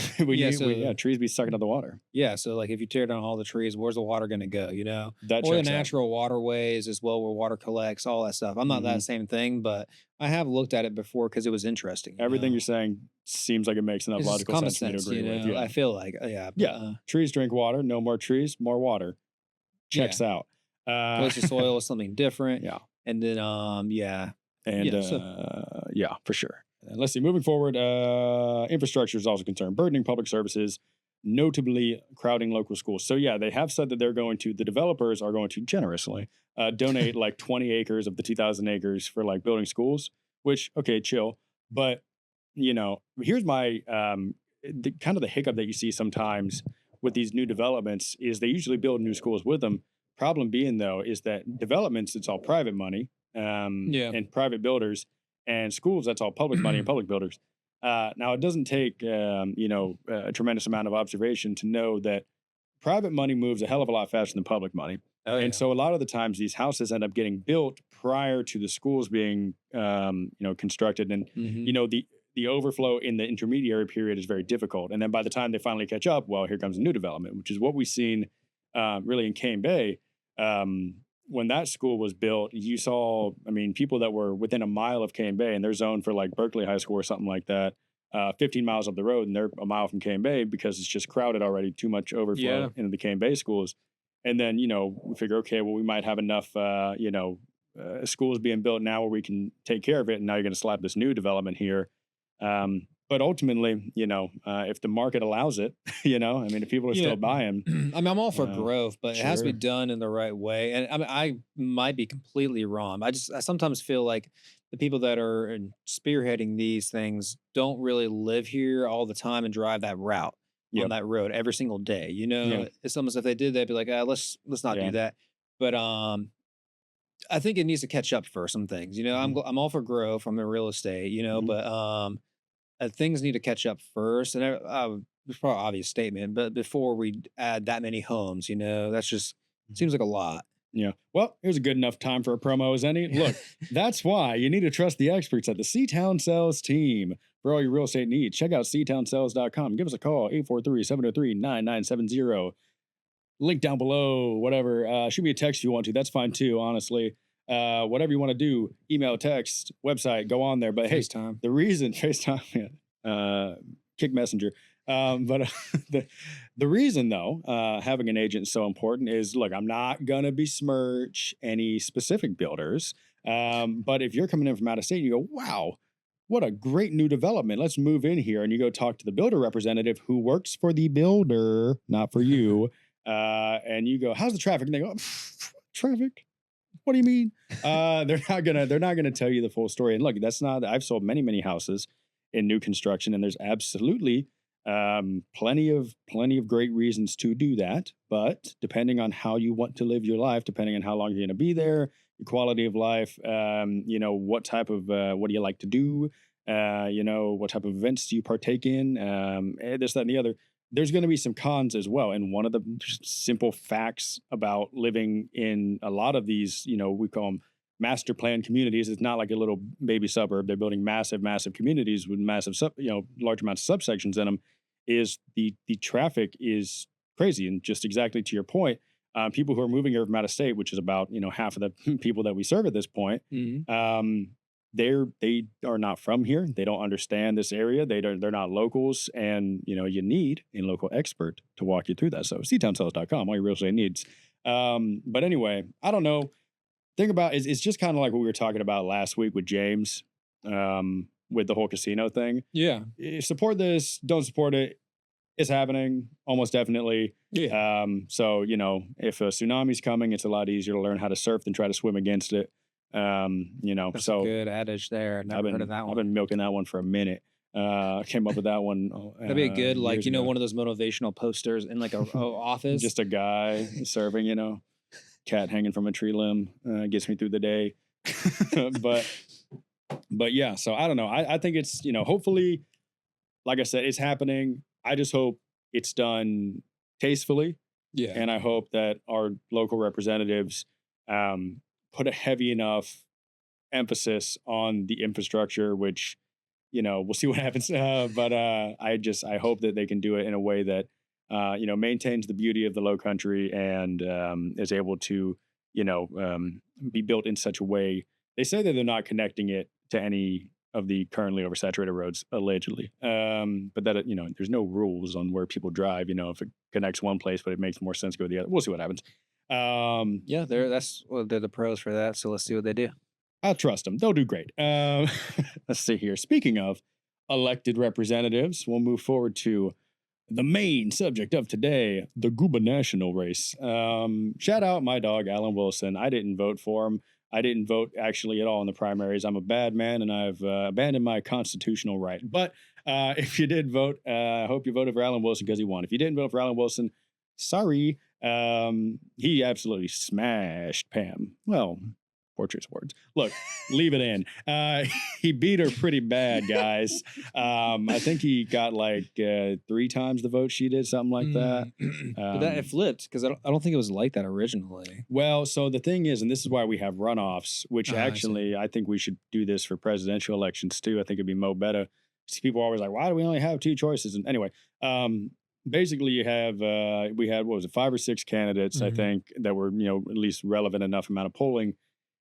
S1: Trees be sucking up the water.
S2: Yeah, so like if you tear down all the trees, where's the water going to go?
S1: That
S2: or the natural waterways as well, where water collects, all that stuff. I'm not that same thing, but I have looked at it before because it was interesting.
S1: Everything you're saying seems like it makes enough logical sense for me to agree with. Yeah.
S2: I feel like,
S1: trees drink water. No more trees, more water. checks out.
S2: Place of soil is something different.
S1: Yeah.
S2: And then, yeah.
S1: And yeah, for sure. And let's see. Moving forward, infrastructure is also concerned. Burdening public services, notably crowding local schools. So yeah, they have said that the developers are going to generously donate like 20 acres of the 2,000 acres for like building schools. Which okay, chill. But here's my kind of the hiccup that you see sometimes with these new developments is they usually build new schools with them. Problem being though is that developments, it's all private money
S2: Yeah.
S1: and private builders, and schools, that's all public money and public builders. Now it doesn't take a tremendous amount of observation to know that private money moves a hell of a lot faster than public money.
S2: Oh, yeah.
S1: And so a lot of the times these houses end up getting built prior to the schools being constructed, and
S2: Mhm.
S1: the overflow in the intermediary period is very difficult. And then by the time they finally catch up, well, here comes a new development, which is what we've seen really in Cane Bay. When that school was built, you saw, I mean, people that were within a mile of Cane Bay and they're zoned for like Berkeley High School or something like that, 15 miles up the road, and they're a mile from Cane Bay because it's just crowded already, too much overflow
S2: Yeah.
S1: into the Cane Bay schools. And then, we figure, okay, well, we might have enough, schools being built now where we can take care of it. And now you're going to slap this new development here. But ultimately, if the market allows it, I mean, if people are
S2: Yeah.
S1: still buying,
S2: I mean, I'm all for
S1: Uh,
S2: growth, but it has to be
S1: sure.
S2: done in the right way. And I mean, I might be completely wrong. I sometimes feel like the people that are spearheading these things don't really live here all the time and drive that route on
S1: Yep.
S2: that road every single day.
S1: Yeah.
S2: It's almost if they did, they'd be like, let's not
S1: Yeah.
S2: do that. But I think it needs to catch up for some things.
S1: Mhm.
S2: I'm all for growth. I'm in real estate.
S1: Mhm.
S2: But things need to catch up first. And it's probably an obvious statement, but before we add that many homes, that's just
S1: Mhm.
S2: seems like a lot.
S1: Yeah. Well, here's a good enough time for a promo as any. Look, that's why you need to trust the experts at the Seatown Sales team for all your real estate needs. Check out SeatownSales.com. Give us a call, 843-703-9970. Link down below, whatever. Shoot me a text if you want to. That's fine too, honestly. Whatever you want to do, email, text, website, go on there. But hey,
S2: FaceTime.
S1: the reason FaceTime, kick messenger. But the reason though, having an agent is so important is, look, I'm not gonna besmirch any specific builders. But if you're coming in from out of state and you go, wow, what a great new development, let's move in here, and you go talk to the builder representative who works for the builder, not for you, and you go, how's the traffic? And they go, traffic? What do you mean? They're not gonna tell you the full story. And look, that's not. I've sold many houses in new construction, and there's absolutely plenty of great reasons to do that. But depending on how you want to live your life, depending on how long you're going to be there, your quality of life, what type of what do you like to do, what type of events do you partake in, this, that, and the other. There's going to be some cons as well. And one of the just simple facts about living in a lot of these, we call them master plan communities. It's not like a little baby suburb. They're building massive communities with massive, large amounts of subsections in them. Is the traffic is crazy, and just exactly to your point, people who are moving here from out of state, which is about half of the people that we serve at this point,
S2: Mhm.
S1: they are not from here. They don't understand this area. They're not locals, and you need a local expert to walk you through that. So ctownsales.com, all your real estate needs. But anyway, I don't know. Thing about is it's just kind of like what we were talking about last week with James, with the whole casino thing.
S2: Yeah.
S1: Support this, don't support it. It's happening almost definitely.
S2: Yeah.
S1: So if a tsunami's coming, it's a lot easier to learn how to surf than try to swim against it.
S2: That's a good adage there. I've never heard of that
S1: I've
S2: one.
S1: been milking that one for a minute. Came up with that one.
S2: That'd be a good,
S1: years ago.
S2: one of those motivational posters in like a office.
S1: Just a guy surfing. Cat hanging from a tree limb gets me through the day. but yeah, so I don't know. I think it's hopefully, like I said, it's happening. I just hope it's done tastefully,
S2: yeah.
S1: and I hope that our local representatives put a heavy enough emphasis on the infrastructure, which we'll see what happens. But I hope that they can do it in a way that maintains the beauty of the Lowcountry and is able to be built in such a way. They say that they're not connecting it to any of the currently oversaturated roads, allegedly. But that there's no rules on where people drive. If it connects one place, but it makes more sense to go to the other. We'll see what happens.
S2: Yeah, they're the pros for that. So let's see what they do.
S1: I'll trust them. They'll do great. Let's see here. Speaking of elected representatives, we'll move forward to the main subject of today, the gubernational race. Shout out my dog, Alan Wilson. I didn't vote for him. I didn't vote actually at all in the primaries. I'm a bad man and I've abandoned my constitutional right. But if you did vote, I hope you voted for Alan Wilson because he won. If you didn't vote for Alan Wilson, sorry. He absolutely smashed Pam. Well, poor choice of words. Look, leave it in. He beat her pretty bad, guys. I think he got like 3 times the vote she did, something like that.
S2: But that it flipped because I don't think it was like that originally.
S1: Well, so the thing is, and this is why we have runoffs, which
S2: Ah, I see.
S1: actually I think we should do this for presidential elections too. I think it'd be mo better. See, people are always like, why do we only have 2 choices? And anyway, basically you have we had what was it, 5 or 6 candidates, I
S2: Mhm.
S1: think, that were, at least relevant enough amount of polling.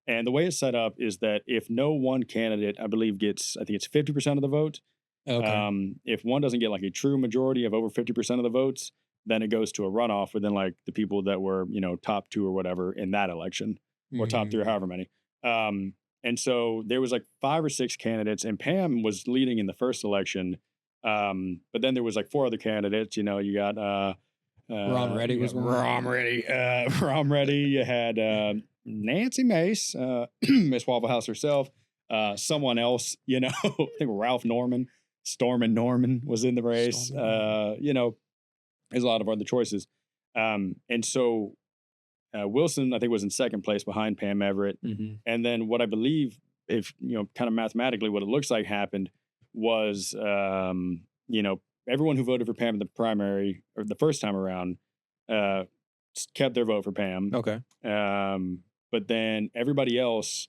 S1: And the way it's set up is that if no one candidate, I believe, gets, I think it's 50% of the vote.
S2: Okay.
S1: If one doesn't get like a true majority of over 50% of the votes, then it goes to a runoff within like the people that were, top 2 or whatever in that election, or top 3 or
S2: Mhm.
S1: however many. And so there was like 5 or 6 candidates, and Pam was leading in the first election. But then there was like 4 other candidates. You got
S2: Ron Reddy was one.
S1: Rom Reddy. Rom Reddy. You had Nancy Mace, Miss Waffle House herself, someone else, I think Ralph Norman, Stormin' Norman was in the race. There's a lot of other choices. And so Wilson, I think, was in second place behind Pam Everett.
S2: Mhm.
S1: And then what I believe, if, kind of mathematically, what it looks like happened was, everyone who voted for Pam in the primary or the first time around uh, kept their vote for Pam.
S2: Okay.
S1: But then everybody else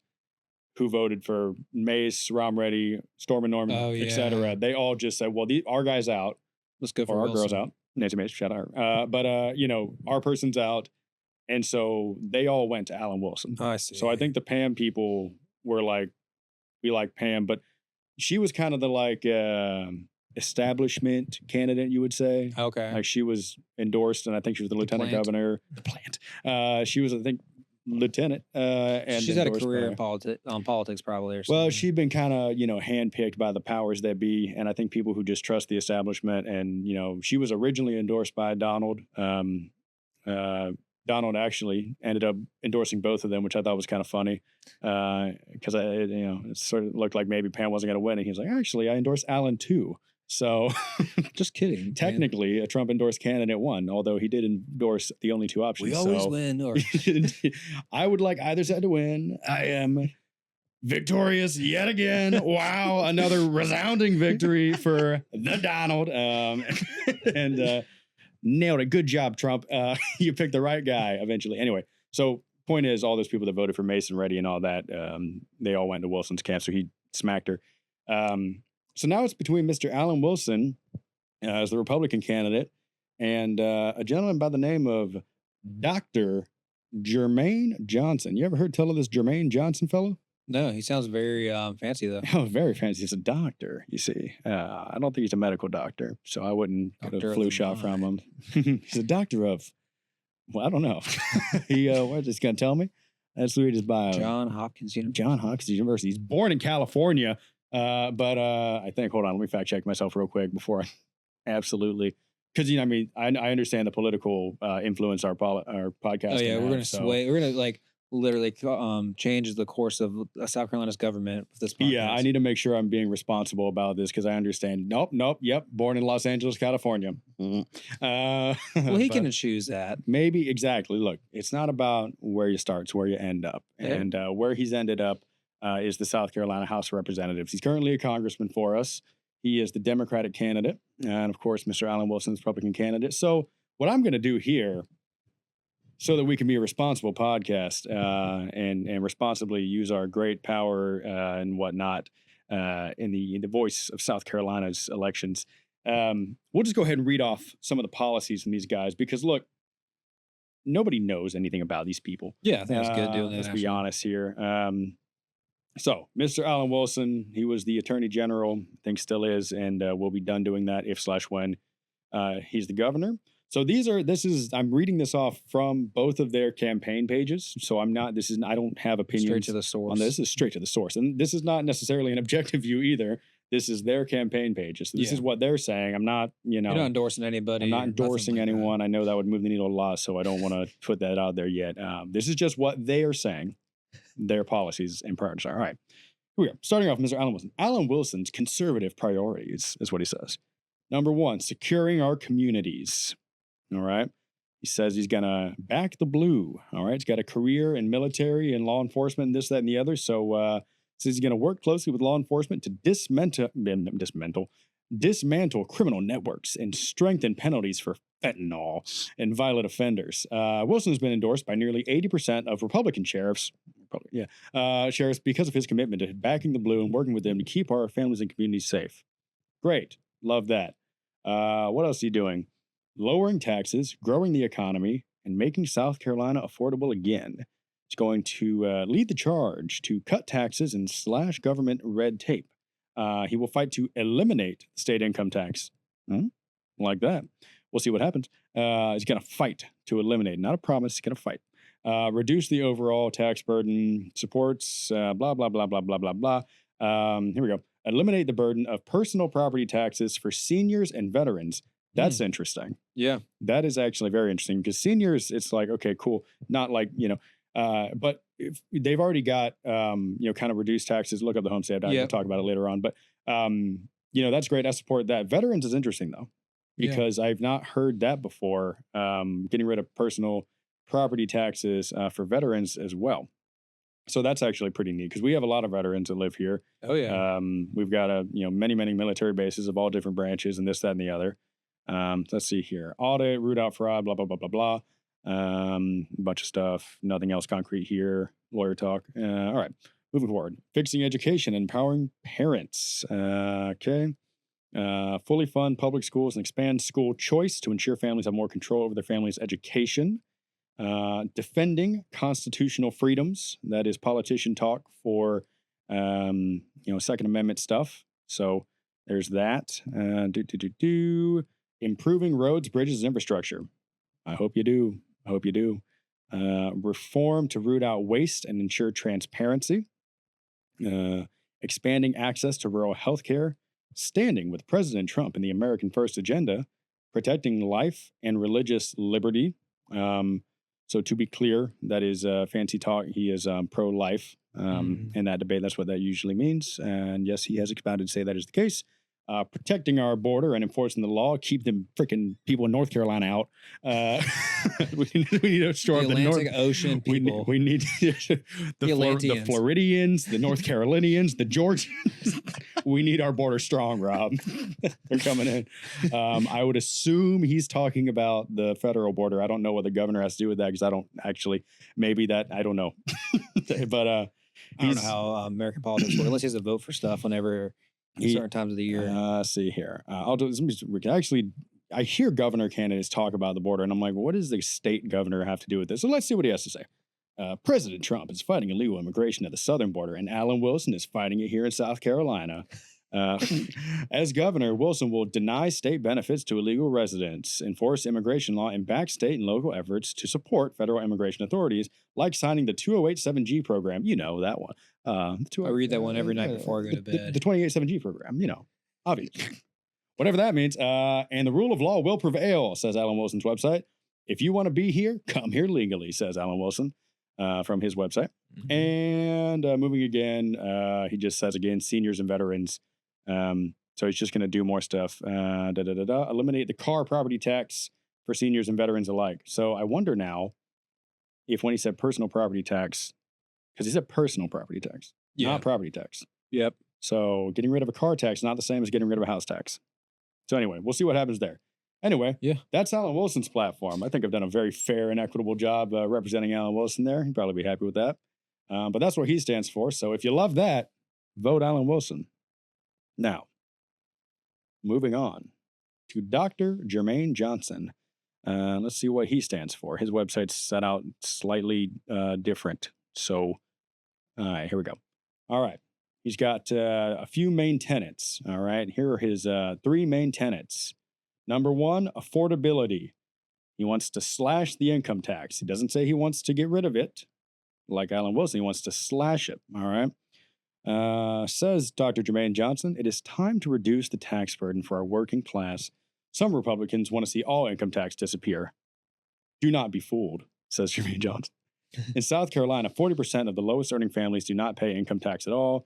S1: who voted for Mace, Rom Reddy, Storm and Norman,
S2: Oh, yeah.
S1: etc., they all just said, well, our guy's out,
S2: Let's go for
S1: or our
S2: Wilson.
S1: girl's out. Nancy Mace, shout out her. But, our person's out. And so they all went to Alan Wilson.
S2: Oh, I see.
S1: So I think the Pam people were like, we like Pam, but she was kind of the like establishment candidate, you would say.
S2: Okay.
S1: Like she was endorsed, and I think she was the lieutenant
S2: plant.
S1: governor. The plant. She was, I think, lieutenant. And
S2: She's had a
S1: endorsed
S2: career
S1: by-
S2: in politics probably or something.
S1: Well, she'd been kind of, handpicked by the powers that be, and I think people who just trust the establishment. And she was originally endorsed by Donald. Donald actually ended up endorsing both of them, which I thought was kind of funny, because it sort of looked like maybe Pam wasn't going to win, and he was like, "Actually, I endorse Alan too." So,
S2: just kidding. man.
S1: technically, a Trump endorsed candidate won, although he did endorse the only 2 options.
S2: We always
S1: so
S2: win. Or
S1: I would like either side to win. I am victorious yet again. Wow, another resounding victory for the Donald. And nailed it. Good job, Trump. You picked the right guy eventually. Anyway, so point is, all those people that voted for Mason Reddy and all that, they all went to Wilson's camp, so he smacked her. So now it's between Mr. Alan Wilson as the Republican candidate and a gentleman by the name of Dr. Jermaine Johnson. You ever heard tell of this Jermaine Johnson fellow?
S2: no, he sounds very fancy though.
S1: Oh, very fancy. He's a doctor, you see. I don't think he's a medical doctor, so I wouldn't get
S2: Doctor
S1: a
S2: of
S1: flu
S2: the
S1: shot from him. He's a doctor of, well, I don't know. What's this going to tell me? That's who he just bio.
S2: John Hopkins University.
S1: John Hopkins University. He's born in California, but I think, hold on, let me fact check myself real quick before I absolutely, because I understand the political influence our podcast.
S2: Oh yeah, we're gonna
S1: so.
S2: sway. We're gonna like literally change the course of South Carolina's government with this podcast.
S1: Yeah, I need to make sure I'm being responsible about this because I understand. Nope. Yep. Born in Los Angeles, California.
S2: Well, he
S1: but
S2: can choose that.
S1: maybe exactly. Look, it's not about where you start; it's where you end up.
S2: Yeah.
S1: And where he's ended up is the South Carolina House of Representatives. He's currently a congressman for us. He is the Democratic candidate, and of course, Mr. Alan Wilson is the Republican candidate. So, what I'm going to do here, so that we can be a responsible podcast and responsibly use our great power and whatnot in the voice of South Carolina's elections. We'll just go ahead and read off some of the policies from these guys because look, nobody knows anything about these people.
S2: Yeah, I think that's good doing that.
S1: Let's be honest here. So, Mr. Alan Wilson, he was the Attorney General, I think still is, and will be done doing that if/when he's the governor. So I'm reading this off from both of their campaign pages. So I don't have opinions
S2: Straight to the
S1: on
S2: source.
S1: this. This is straight to the source. And this is not necessarily an objective view either. This is their campaign pages. So this is what they're saying. I'm not,
S2: You're not endorsing anybody.
S1: I'm not
S2: or nothing
S1: endorsing
S2: like that.
S1: anyone. I know that would move the needle a lot, so I don't want to put that out there yet. This is just what they are saying, their policies and priorities are. All right. Here we go. Starting off, Mr. Alan Wilson. Alan Wilson's conservative priorities is what he says. Number one, securing our communities. All right. He says he's going to back the blue. All right. He's got a career in military and law enforcement, and this, that, and the other. So says he's going to work closely with law enforcement to dismantle criminal networks and strengthen penalties for fentanyl and violent offenders. Wilson has been endorsed by nearly 80% of Republican sheriffs. Sheriffs because of his commitment to backing the blue and working with them to keep our families and communities safe. Great. Love that. What else is he doing? Lowering taxes, growing the economy, and making South Carolina affordable again. He's going to lead the charge to cut taxes and slash government red tape. He will fight to eliminate the state income tax. Like that. We'll see what happens. He's going to fight to eliminate, not a promise. He's going to fight. Reduce the overall tax burden. Supports blah, blah, blah, blah, blah, blah, blah. Here we go. Eliminate the burden of personal property taxes for seniors and veterans. That's interesting.
S2: Yeah.
S1: That is actually very interesting because seniors, it's like, okay, cool. Not like, but if they've already got, kind of reduced taxes. Look up the homestead. I'll talk about it later on. But, that's great. I support that. Veterans is interesting, though, because I've not heard that before. Getting rid of personal property taxes for veterans as well. So that's actually pretty neat because we have a lot of veterans that live here.
S2: Oh, yeah.
S1: We've got many, many military bases of all different branches and this, that, and the other. Let's see here. Audit, root out fraud, blah, blah, blah, blah, blah. A bunch of stuff. Nothing else concrete here. Lawyer talk. All right. Moving forward. Fixing education, empowering parents. Okay. Fully fund public schools and expand school choice to ensure families have more control over their families' education. Defending constitutional freedoms. That is politician talk for, Second Amendment stuff. So there's that. Improving roads, bridges, and infrastructure. I hope you do. Reform to root out waste and ensure transparency. Expanding access to rural health care. Standing with President Trump in the American First Agenda. Protecting life and religious liberty. So to be clear, that is fancy talk. He is pro-life in that debate. That's what that usually means. And yes, he has expounded to say that is the case. Protecting our border and enforcing the law, keep them freaking people in North Carolina out. We need to shore up the
S2: Atlantic
S1: North
S2: Ocean people.
S1: We need the Floridians, the North Carolinians, the Georgians. We need our border strong, Rob. They're coming in. I would assume he's talking about the federal border. I don't know what the governor has to do with that because I don't actually. Maybe that I don't know. But
S2: I don't know how American politics work unless he has to vote for stuff whenever. Certain times of the year.
S1: See here. I'll do. Actually, I hear governor candidates talk about the border, and I'm like, what does the state governor have to do with this? So let's see what he has to say. President Trump is fighting illegal immigration at the southern border, and Alan Wilson is fighting it here in South Carolina. As governor, Wilson will deny state benefits to illegal residents, enforce immigration law, and back state and local efforts to support federal immigration authorities, like signing the 2087G program. You know that one.
S2: I read that one every night before I go to bed.
S1: The 287G program, obviously. Whatever that means. And the rule of law will prevail, says Alan Wilson's website. If you want to be here, come here legally, says Alan Wilson from his website. Mm-hmm. And moving again, he just says again, seniors and veterans. So he's just going to do more stuff. Eliminate the car property tax for seniors and veterans alike. So I wonder now if when he said personal property tax, because he said personal property tax, not property tax.
S2: Yep.
S1: So getting rid of a car tax, not the same as getting rid of a house tax. So anyway, we'll see what happens there. Anyway, that's Alan Wilson's platform. I think I've done a very fair and equitable job representing Alan Wilson there. He'd probably be happy with that. But that's what he stands for. So if you love that, vote Alan Wilson. Now, moving on to Dr. Jermaine Johnson. Let's see what he stands for. His website's set out slightly different. So, all right, here we go. All right. He's got a few main tenets. All right. Here are his 3 main tenets. Number 1, affordability. He wants to slash the income tax. He doesn't say he wants to get rid of it, like Alan Wilson. He wants to slash it. All right. Says Dr. Jermaine Johnson, it is time to reduce the tax burden for our working class. Some Republicans want to see all income tax disappear. Do not be fooled, says Jermaine Johnson. In South Carolina, 40% of the lowest earning families do not pay income tax at all.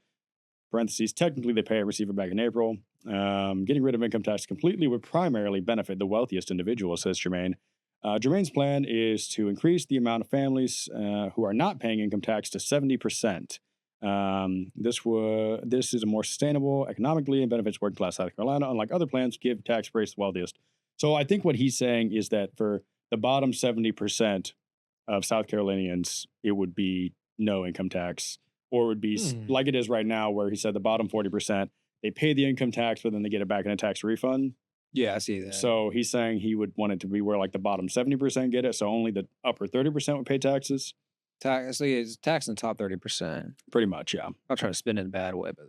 S1: Parentheses, technically they pay and receive it back in April. Getting rid of income tax completely would primarily benefit the wealthiest individuals, says Jermaine. Jermaine's plan is to increase the amount of families who are not paying income tax to 70%. This is a more sustainable economically and benefits working class South Carolina. Unlike other plans, give tax breaks to the wealthiest. So I think what he's saying is that for the bottom 70% of South Carolinians, it would be no income tax, or it would be like it is right now, where he said the bottom 40%, they pay the income tax, but then they get it back in a tax refund.
S2: Yeah, I see that.
S1: So he's saying he would want it to be where like the bottom 70% get it, so only the upper 30% would pay taxes.
S2: So it's tax in the top 30%.
S1: Pretty much, yeah.
S2: I'll try to spin it in a bad way, but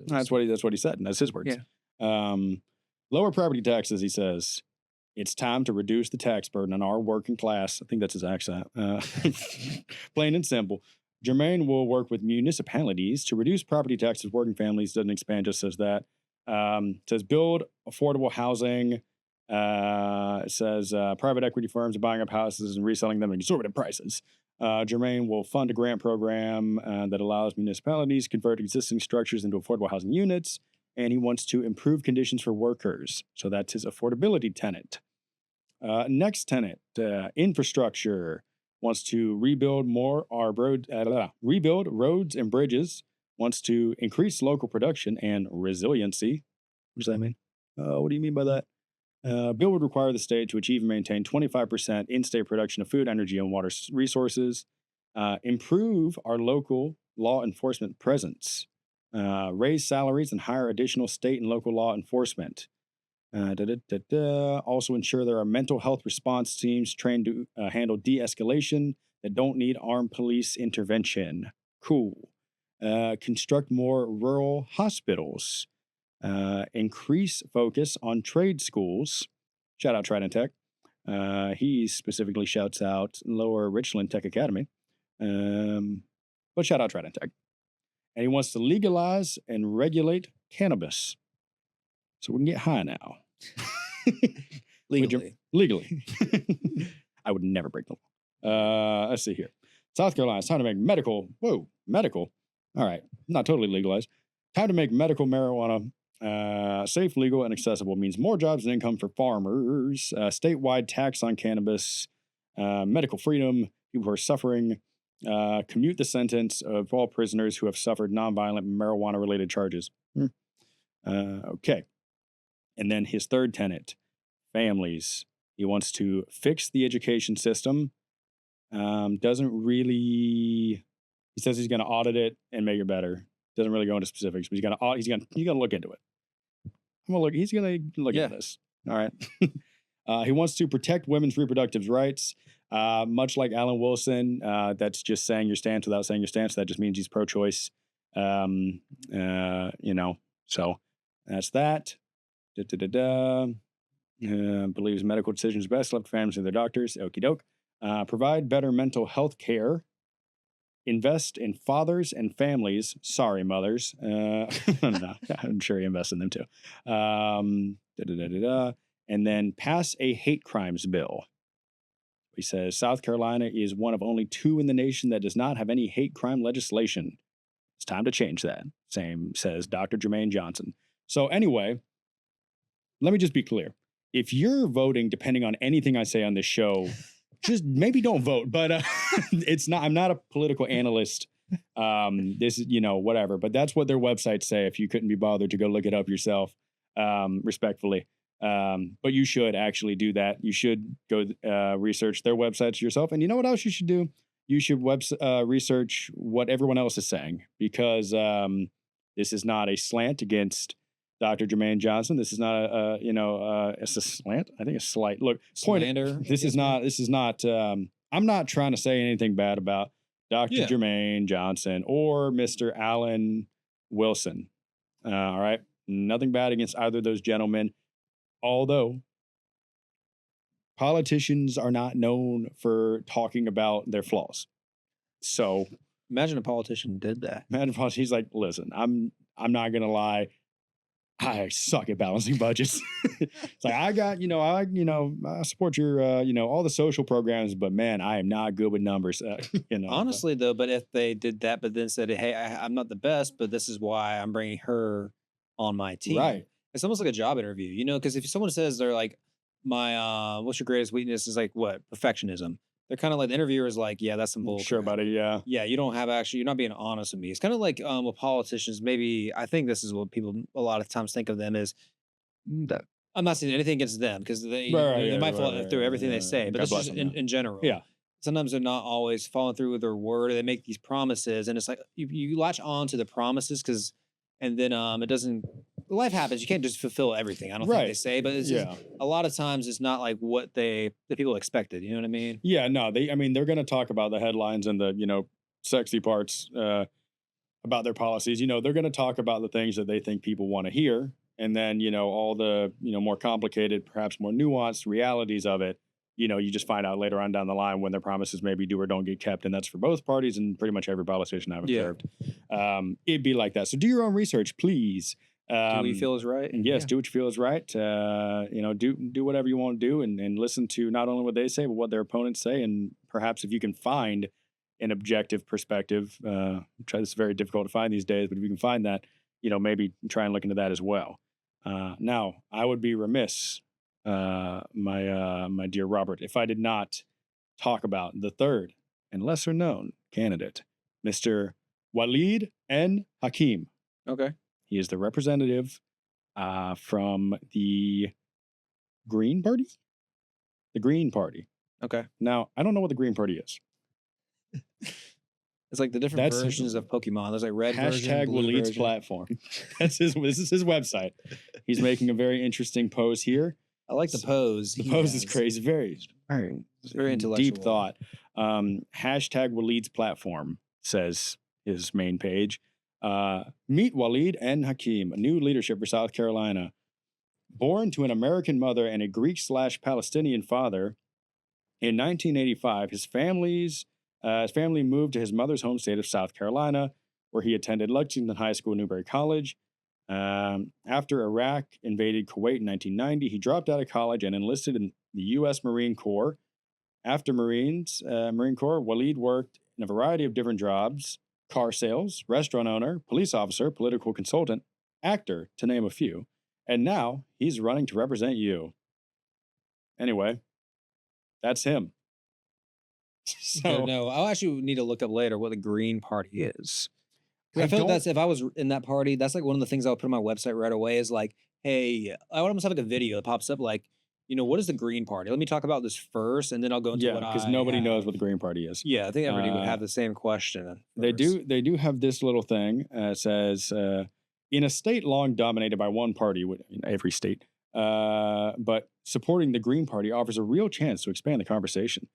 S1: That's what he said, and that's his words.
S2: Yeah.
S1: Lower property taxes, he says. It's time to reduce the tax burden on our working class. I think that's his accent. Plain and simple. Jermaine will work with municipalities to reduce property taxes. Working families doesn't expand, just says that. It says build affordable housing. It says private equity firms are buying up houses and reselling them at exorbitant prices. Jermaine will fund a grant program that allows municipalities to convert existing structures into affordable housing units, and he wants to improve conditions for workers. So that's his affordability tenet. Next tenet, infrastructure. Wants to rebuild rebuild roads and bridges. Wants to increase local production and resiliency. What does that mean? What do you mean by that? Bill would require the state to achieve and maintain 25% in-state production of food, energy, and water resources. Improve our local law enforcement presence. Raise salaries and hire additional state and local law enforcement. Also ensure there are mental health response teams trained to handle de-escalation that don't need armed police intervention. Cool. Construct more rural hospitals. Increase focus on trade schools. Shout out Trident Tech. He specifically shouts out Lower Richland Tech Academy. But shout out Trident Tech. And he wants to legalize and regulate cannabis. So we can get high now. Legally. I would never break the law. Let's see here. South Carolina, it's time to make medical. All right. Not totally legalized. Time to make medical marijuana safe, legal, and accessible. Means more jobs and income for farmers. Statewide tax on cannabis. Medical freedom. People who are suffering. Commute the sentence of all prisoners who have suffered nonviolent marijuana-related charges. Okay. And then his third tenet, families. He wants to fix the education system. Doesn't really. He says he's going to audit it and make it better. Doesn't really go into specifics, but he's going to look into it. He's going to look at this. All right. He wants to protect women's reproductive rights. Much like Alan Wilson, that's just saying your stance without saying your stance. That just means he's pro-choice. So that's that. Believes medical decisions best left to families and their doctors. Okie doke. Provide better mental health care. Invest in fathers and families. Sorry, mothers. No, I'm sure he invests in them too. And then pass a hate crimes bill. He says South Carolina is one of only 2 in the nation that does not have any hate crime legislation. It's time to change that. Same says Dr. Jermaine Johnson. So anyway, let me just be clear. If you're voting, depending on anything I say on this show, just maybe don't vote. But I'm not a political analyst. This is, whatever. But that's what their websites say. If you couldn't be bothered to go look it up yourself, respectfully. But you should actually do that. You should go research their websites yourself. And you know what else you should do? You should research what everyone else is saying, because this is not a slant against Dr. Jermaine Johnson. This is not it's a slant. I think it's slight. Look,
S2: slander.
S1: This is not. I'm not trying to say anything bad about Dr. Jermaine Johnson or Mr. Alan Wilson. All right, nothing bad against either of those gentlemen. Although politicians are not known for talking about their flaws. So
S2: Imagine a politician did that.
S1: he's like, listen, I'm not gonna lie. I suck at balancing budgets. It's like I support your all the social programs, but man, I am not good with numbers. But
S2: Honestly, though, but if they did that, but then said, "Hey, I'm not the best, but this is why I'm bringing her on my team,"
S1: right.
S2: it's almost like a job interview, you know? Because if someone says they're like, "My what's your greatest weakness?" is like what perfectionism. They're kind of like the interviewer is like, "Yeah, that's some bull
S1: Sure,
S2: crap.
S1: buddy. Yeah.
S2: Yeah, you don't have actually, you're not being honest with me." It's kind of like with politicians. Maybe I think this is what people a lot of times think of them is that. I'm not saying anything against them because
S1: Right, right,
S2: they
S1: yeah,
S2: might
S1: right,
S2: fall
S1: right,
S2: through
S1: right,
S2: everything they say,
S1: yeah.
S2: but
S1: God
S2: this is
S1: bless
S2: just
S1: them. Yeah.
S2: in general
S1: Yeah.
S2: sometimes they're not always following through with their word or they make these promises and it's like you latch on to the promises because and then it doesn't life happens you can't just fulfill everything I don't think they
S1: Right.
S2: say but it's just
S1: Yeah.
S2: a lot of times it's not like what the people expected you know what I mean
S1: Yeah. No, I mean, they're going to talk about the headlines and the, sexy parts about their policies. They're going to talk about the things that they think people want to hear. And then, all the, more complicated, perhaps more nuanced realities of it, you just find out later on down the line when their promises maybe do or don't get kept. And that's for both parties and pretty much every politician I've
S2: yeah
S1: observed. It'd be like that. So do your own research, please.
S2: do we feel is right
S1: And yes,
S2: yeah
S1: do what you feel is right. Do whatever you want to do and listen to not only what they say, but what their opponents say. And perhaps if you can find an objective perspective, try this is very difficult to find these days, but if you can find that, maybe try and look into that as well. Now, I would be remiss, my dear Robert, if I did not talk about the third and lesser known candidate, Mr. Waleed N. Hakim.
S2: okay
S1: He is the representative from the Green Party. The Green Party.
S2: okay
S1: Now, I don't know what the Green Party is.
S2: it's like the different
S1: That's
S2: versions of Pokemon there's like red version
S1: hashtag
S2: blue
S1: Waleed's
S2: version.
S1: platform. This is his website. He's making a very interesting pose here.
S2: I like the pose
S1: The
S2: he
S1: pose is
S2: has.
S1: crazy, very
S2: very intellectual
S1: deep thought. Hashtag Waleed's platform says his main page. Meet Waleed N. Hakim, a new leadership for South Carolina. Born to an American mother and a Greek/Palestinian father, in 1985, his family moved to his mother's home state of South Carolina, where he attended Lexington High School, Newberry College. After Iraq invaded Kuwait in 1990, he dropped out of college and enlisted in the U.S. Marine Corps. After Marine Corps, Waleed worked in a variety of different jobs: car sales, restaurant owner, police officer, political consultant, actor, to name a few. And now he's running to represent you. Anyway, that's him. So
S2: no, I'll actually need to look up later what the Green Party is. 'Cause I feel like
S1: don't-
S2: that's if I was in that party, that's like one of the things I would put on my website right away is like, hey, I would almost have like a video that pops up like, what is the Green Party? Let me talk about this first, and then I'll go into
S1: yeah,
S2: what
S1: because
S2: I
S1: nobody knows
S2: have.
S1: what the Green Party is.
S2: Yeah, I think everybody would
S1: Uh,
S2: have the same question.
S1: They
S2: first.
S1: do have this little thing. Says in a state long dominated by one party, in every state, but supporting the Green Party offers a real chance to expand the conversation.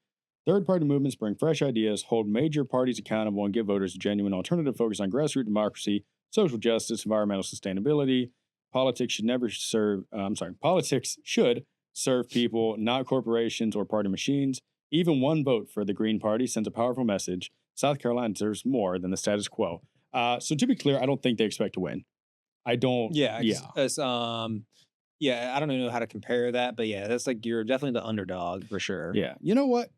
S1: Third party movements bring fresh ideas, hold major parties accountable, and give voters a genuine alternative focused on grassroots democracy, social justice, environmental sustainability. Politics should never serve. Politics should serve people, not corporations or party machines. Even one vote for the Green Party sends a powerful message. South Carolina deserves more than the status quo. So to be clear, I don't think they expect to win. I don't.
S2: Yeah,
S1: Yeah.
S2: yeah, I don't even know how to compare that, but yeah, that's like you're definitely the underdog for sure.
S1: Yeah. You know what?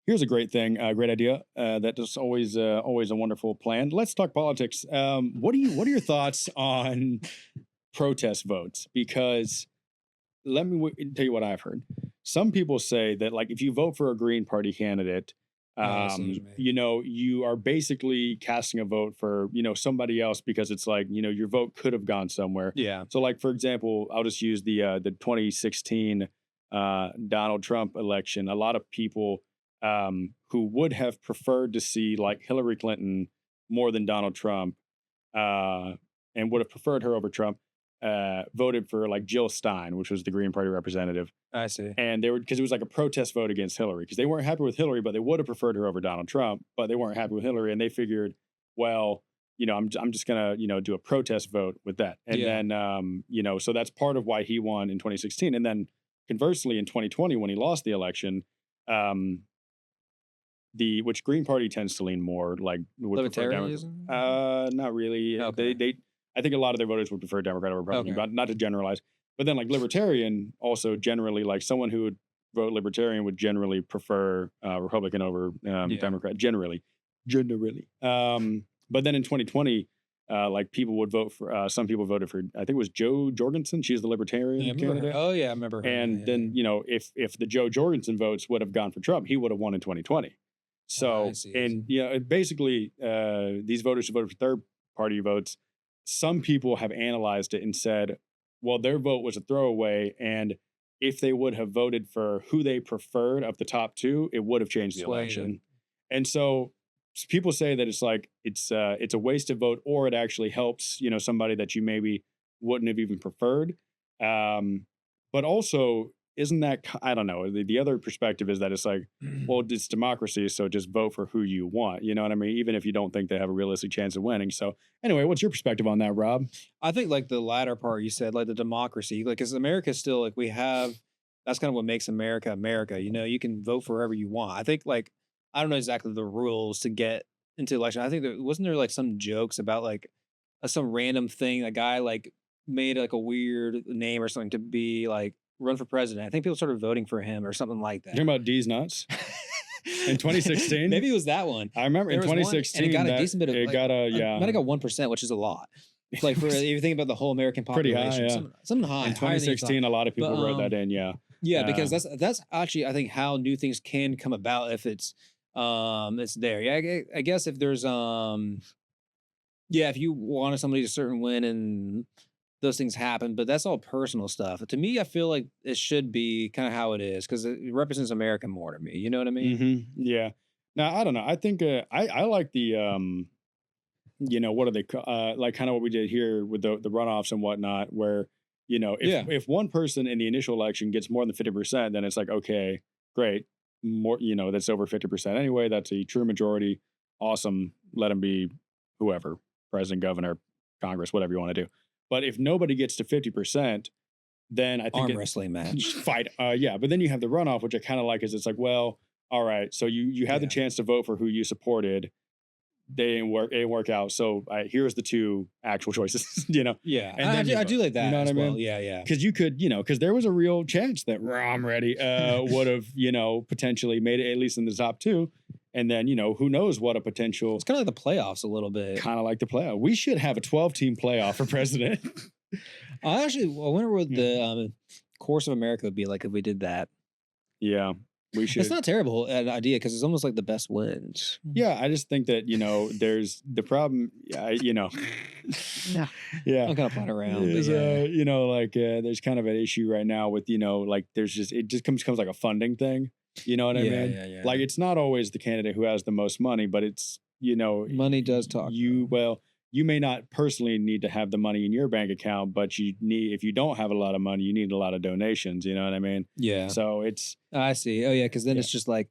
S1: Here's a great thing, great idea. That is always a wonderful plan. Let's talk politics. What are your thoughts on protest votes? Because let me tell you what I've heard. Some people say that like if you vote for a Green Party candidate,
S2: Oh, I see what you mean.
S1: you are basically casting a vote for somebody else because it's like your vote could have gone somewhere.
S2: Yeah,
S1: So like for example, I'll just use the 2016 Donald Trump election. A lot of people who would have preferred to see like Hillary Clinton more than Donald Trump, and would have preferred her over Trump, voted for like Jill Stein, which was the Green Party representative.
S2: I see.
S1: And they were because it was like a protest vote against Hillary because they weren't happy with Hillary, but they would have preferred her over Donald Trump, but they weren't happy with Hillary, and they figured, well, I'm just gonna do a protest vote with that, and
S2: Yeah.
S1: then so that's part of why he won in 2016, and then conversely, in 2020, when he lost the election, um, which Green Party tends to lean more like would prefer Democrat.
S2: Libertarianism?
S1: Not really.
S2: Okay.
S1: They I think a lot of their voters would prefer Democrat or Republican,
S2: Okay.
S1: but not to generalize. But then like Libertarian also generally like someone who would vote Libertarian would generally prefer Republican over
S2: Yeah.
S1: Democrat generally. But then in 2020, like people would vote for some people voted for I think it was Joe Jorgensen. She's the Libertarian
S2: Yeah, I remember her.
S1: candidate.
S2: Oh yeah, I remember her.
S1: And
S2: Yeah,
S1: then, you know, if the Joe Jorgensen votes would have gone for Trump, he would have won in 2020. So,
S2: I see, I
S1: and you know, basically, these voters who voted for third party votes, some people have analyzed it and said, well, their vote was a throwaway, and if they would have voted for who they preferred of the top two, it would have changed the
S2: Swayed
S1: election. And so, people say that it's like it's a wasted vote, or it actually helps, you know, somebody that you maybe wouldn't have even preferred. But also, isn't that I don't know? The other perspective is that it's like, well, it's democracy, so just vote for who you want. You know what I mean? Even if you don't think they have a realistic chance of winning. So anyway, what's your perspective on that, Rob?
S2: I think like the latter part you said, like the democracy, like because America's still like we have. That's kind of what makes America America. You know, you can vote for whoever you want. I think like I don't know exactly the rules to get into election. I think wasn't there like some jokes about like some random thing a guy like made like a weird name or something to be like run for president. I think people started voting for him or something like
S1: You talking
S2: that.
S1: about D's nuts in 2016?
S2: Maybe it was that one.
S1: I remember in
S2: There was one,
S1: 2016
S2: and it got a
S1: that
S2: decent bit of
S1: it
S2: like,
S1: got a yeah
S2: might have got 1%, which is a lot. Like for if you think about the whole American
S1: Pretty high,
S2: population,
S1: yeah.
S2: something high.
S1: in
S2: higher than you thought.
S1: 2016 a lot of people
S2: But,
S1: wrote that in.
S2: Yeah, because
S1: Um,
S2: that's actually I think how new things can come about if it's there. Yeah, I guess if there's yeah, if you wanted somebody to certain win and those things happen, but that's all personal stuff. To me, I feel like it should be kind of how it is because it represents America more to me. You know what I mean?
S1: yeah. Now I don't know. I think I like the you know, what are they like kind of what we did here with the runoffs and whatnot, where you know
S2: Yeah.
S1: if one person in the initial election gets more than 50%, then it's like okay, great, more you know that's over 50% anyway. That's a true majority. Awesome, let them be whoever, president, governor, Congress, whatever you want to do. But if nobody gets to 50%, then I think
S2: Arm wrestling match.
S1: fight. Yeah, but then you have the runoff, which I kind of like. Is it's like, well, all right, so you had the
S2: Yeah.
S1: chance to vote for who you supported. They didn't work. It didn't work out. So here's the two actual choices. You know,
S2: Yeah,
S1: And then
S2: I do like that.
S1: You know what
S2: as
S1: I
S2: well.
S1: mean?
S2: Yeah, yeah.
S1: because you could, you know, because there was a real chance that Rom Ready would have, you know, potentially made it at least in the top two, and then you know who knows what a potential
S2: It's kind of like the playoffs a little bit.
S1: kind of like the playoff. We should have a 12-team playoff for president.
S2: I wonder what the course of America would be like if we did that.
S1: Yeah, we should.
S2: It's not terrible an idea because it's almost like the best wins.
S1: Yeah, I just think that you know, there's the problem. You know,
S2: Yeah.
S1: yeah,
S2: I'm kind of playing around. But
S1: is,
S2: yeah.
S1: you know, like there's kind of an issue right now with you know, like there's just it just comes like a funding thing. You know what I
S2: Yeah,
S1: mean?
S2: yeah.
S1: Like it's not always the candidate who has the most money, but it's you know,
S2: Money does talk.
S1: you
S2: though.
S1: well, you may not personally need to have the money in your bank account, but you need if you don't have a lot of money, you need a lot of donations. You know what I mean?
S2: Yeah,
S1: So it's
S2: I see. Oh yeah, because then
S1: Yeah.
S2: it's just like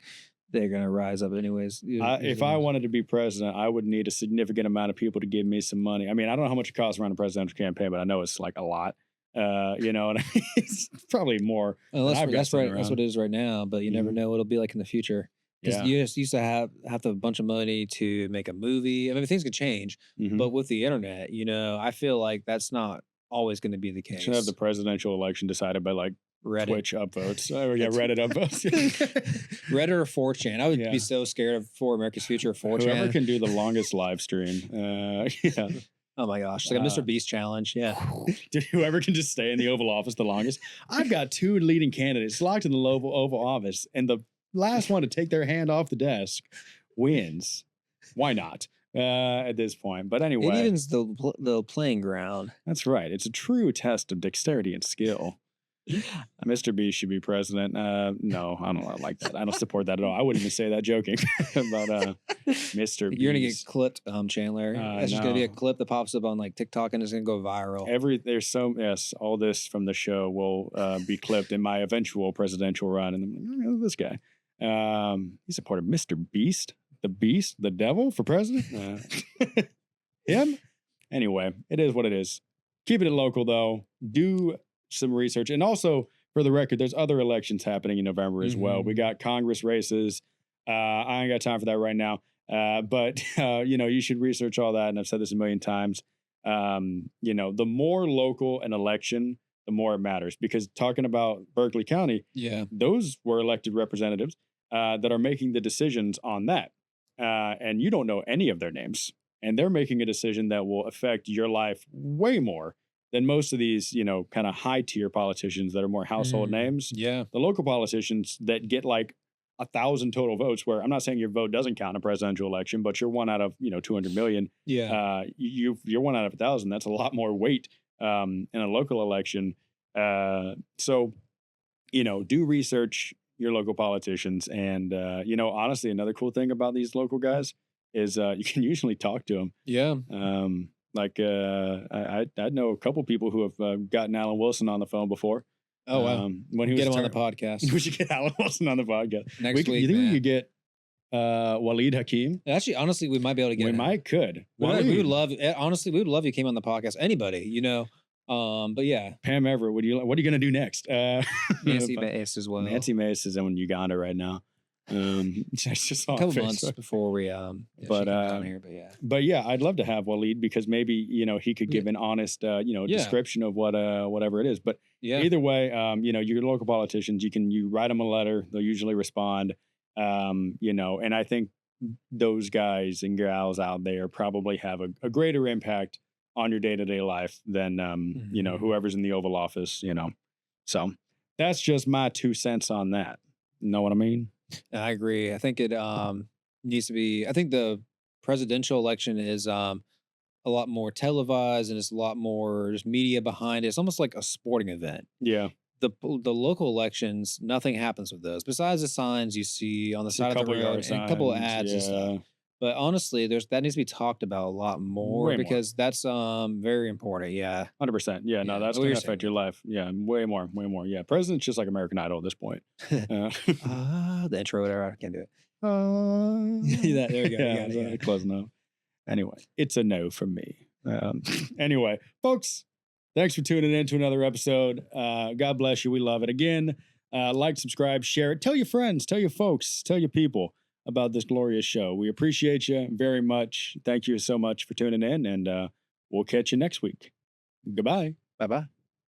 S2: they're gonna rise up anyways.
S1: if I wanted to be president, I would need a significant amount of people to give me some money. I mean, I don't know how much it costs to run a presidential campaign, but I know it's like a lot. You know, and it's probably more.
S2: Well,
S1: I've got
S2: that's
S1: sitting
S2: right. That's
S1: around.
S2: what it is right now. But you never
S1: Mhm.
S2: know what it'll be like in the future. Because
S1: Yeah.
S2: you just used to have to have a bunch of money to make a movie. I mean, things could change,
S1: Mhm.
S2: but with the internet, you know, I feel like that's not always going to be the
S1: You
S2: case.
S1: should have the presidential election decided by like
S2: Reddit.
S1: Twitch upvotes. Oh yeah, Reddit upvotes.
S2: Reddit or 4chan. I would
S1: Yeah.
S2: be so scared of for America's future of 4chan.
S1: Whoever can do the longest live stream. Yeah.
S2: Oh my gosh, it's like a Mr.
S1: Uh,
S2: Beast challenge. Yeah.
S1: Dude, whoever can just stay in the Oval Office the longest. I've got two leading candidates locked in the Oval Office, and the last one to take their hand off the desk wins. Why not? At this point. But
S2: It
S1: anyway,
S2: evens the playing ground.
S1: that's right. It's a true test of dexterity and skill. Mr. B should be president. No, I don't like that. I don't support that at all. I wouldn't even say that joking. But Mr. B.
S2: You're gonna get clipped, Chandler.
S1: I
S2: That's just gonna be a
S1: know.
S2: clip that pops up on like TikTok and it's gonna go viral.
S1: There's so yes, all this from the show will be clipped in my eventual presidential run. And I'm like, oh, this guy. He supported Mr. Beast, the devil for president. Him? Anyway, it is what it is. Keeping it local though. Do some research. And also for the record, there's other elections happening in November as well. We
S2: Mhm.
S1: got Congress races. I ain't got time for that right now. But you know, you should research all that. And I've said this a million times. You know, the more local an election, the more it matters. Because talking about Berkeley County,
S2: Yeah.
S1: those were elected representatives that are making the decisions on that. And you don't know any of their names. And they're making a decision that will affect your life way more than most of these, you know, kind of high tier politicians that are more household names.
S2: Yeah.
S1: The local politicians that get like 1,000 total votes, where I'm not saying your vote doesn't count in a presidential election, but you're one out of, you know, 200 million.
S2: Yeah.
S1: You're one out of 1,000. That's a lot more weight in a local election. So, you know, do research your local politicians. And, you know, honestly, another cool thing about these local guys is you can usually talk to them.
S2: Yeah.
S1: I know a couple people who have gotten Alan Wilson on the phone before.
S2: Oh wow.
S1: When he
S2: Get
S1: was
S2: him on the
S1: tur-
S2: podcast
S1: we should get Alan Wilson on the podcast.
S2: next week.
S1: You think we
S2: man.
S1: could get Waleed Hakeem?
S2: Actually, honestly, we might be able to get
S1: We
S2: him.
S1: might could.
S2: We would
S1: Waleed.
S2: love. Honestly, we would love you came on the podcast. Anybody, you know. But yeah,
S1: Pam Everett. What are you going to do next?
S2: Nancy Bass as well.
S1: Nancy Mace is in Uganda right now. Just
S2: a
S1: on
S2: couple
S1: Facebook.
S2: months before we
S1: But,
S2: she came down here. But yeah,
S1: But yeah, I'd love to have Waleed because maybe, you know, he could give an honest, you know,
S2: Yeah.
S1: description of what whatever it is. But
S2: yeah,
S1: either way, you know, your local politicians, you write them a letter, they'll usually respond. You know, and I think those guys and gals out there probably have a greater impact on your day-to-day life than you know,
S2: Mhm.
S1: whoever's in the Oval Office, you know. So that's just my 2 cents on that. Know what I mean?
S2: I agree. I think it needs to be. I think the presidential election is a lot more televised and it's a lot more just media behind it. It's almost like a sporting event.
S1: Yeah.
S2: The local elections, nothing happens with those besides the signs you see on the
S1: Just a
S2: side of the
S1: couple
S2: road
S1: yard
S2: and a couple of
S1: signs,
S2: ads and
S1: yeah.
S2: stuff. But honestly, that needs to be talked about a lot more
S1: Way more.
S2: because that's very important. Yeah.
S1: 100%. Yeah, no,
S2: Yeah,
S1: that's
S2: what
S1: going
S2: you're
S1: to affect
S2: saying.
S1: your life. Yeah, way more, way more. Yeah, president's just like American Idol at this point. Uh,
S2: The intro, whatever. I can't do it.
S1: yeah,
S2: There we go. You
S1: Yeah,
S2: got it, yeah.
S1: close enough. Anyway, it's a no from me. Anyway, folks, thanks for tuning in to another episode. God bless you. We love it. Again, like, subscribe, share it. Tell your friends, tell your folks, tell your people about this glorious show. We appreciate you very much. Thank you so much for tuning in, and we'll catch you next week. Goodbye.
S2: Bye bye.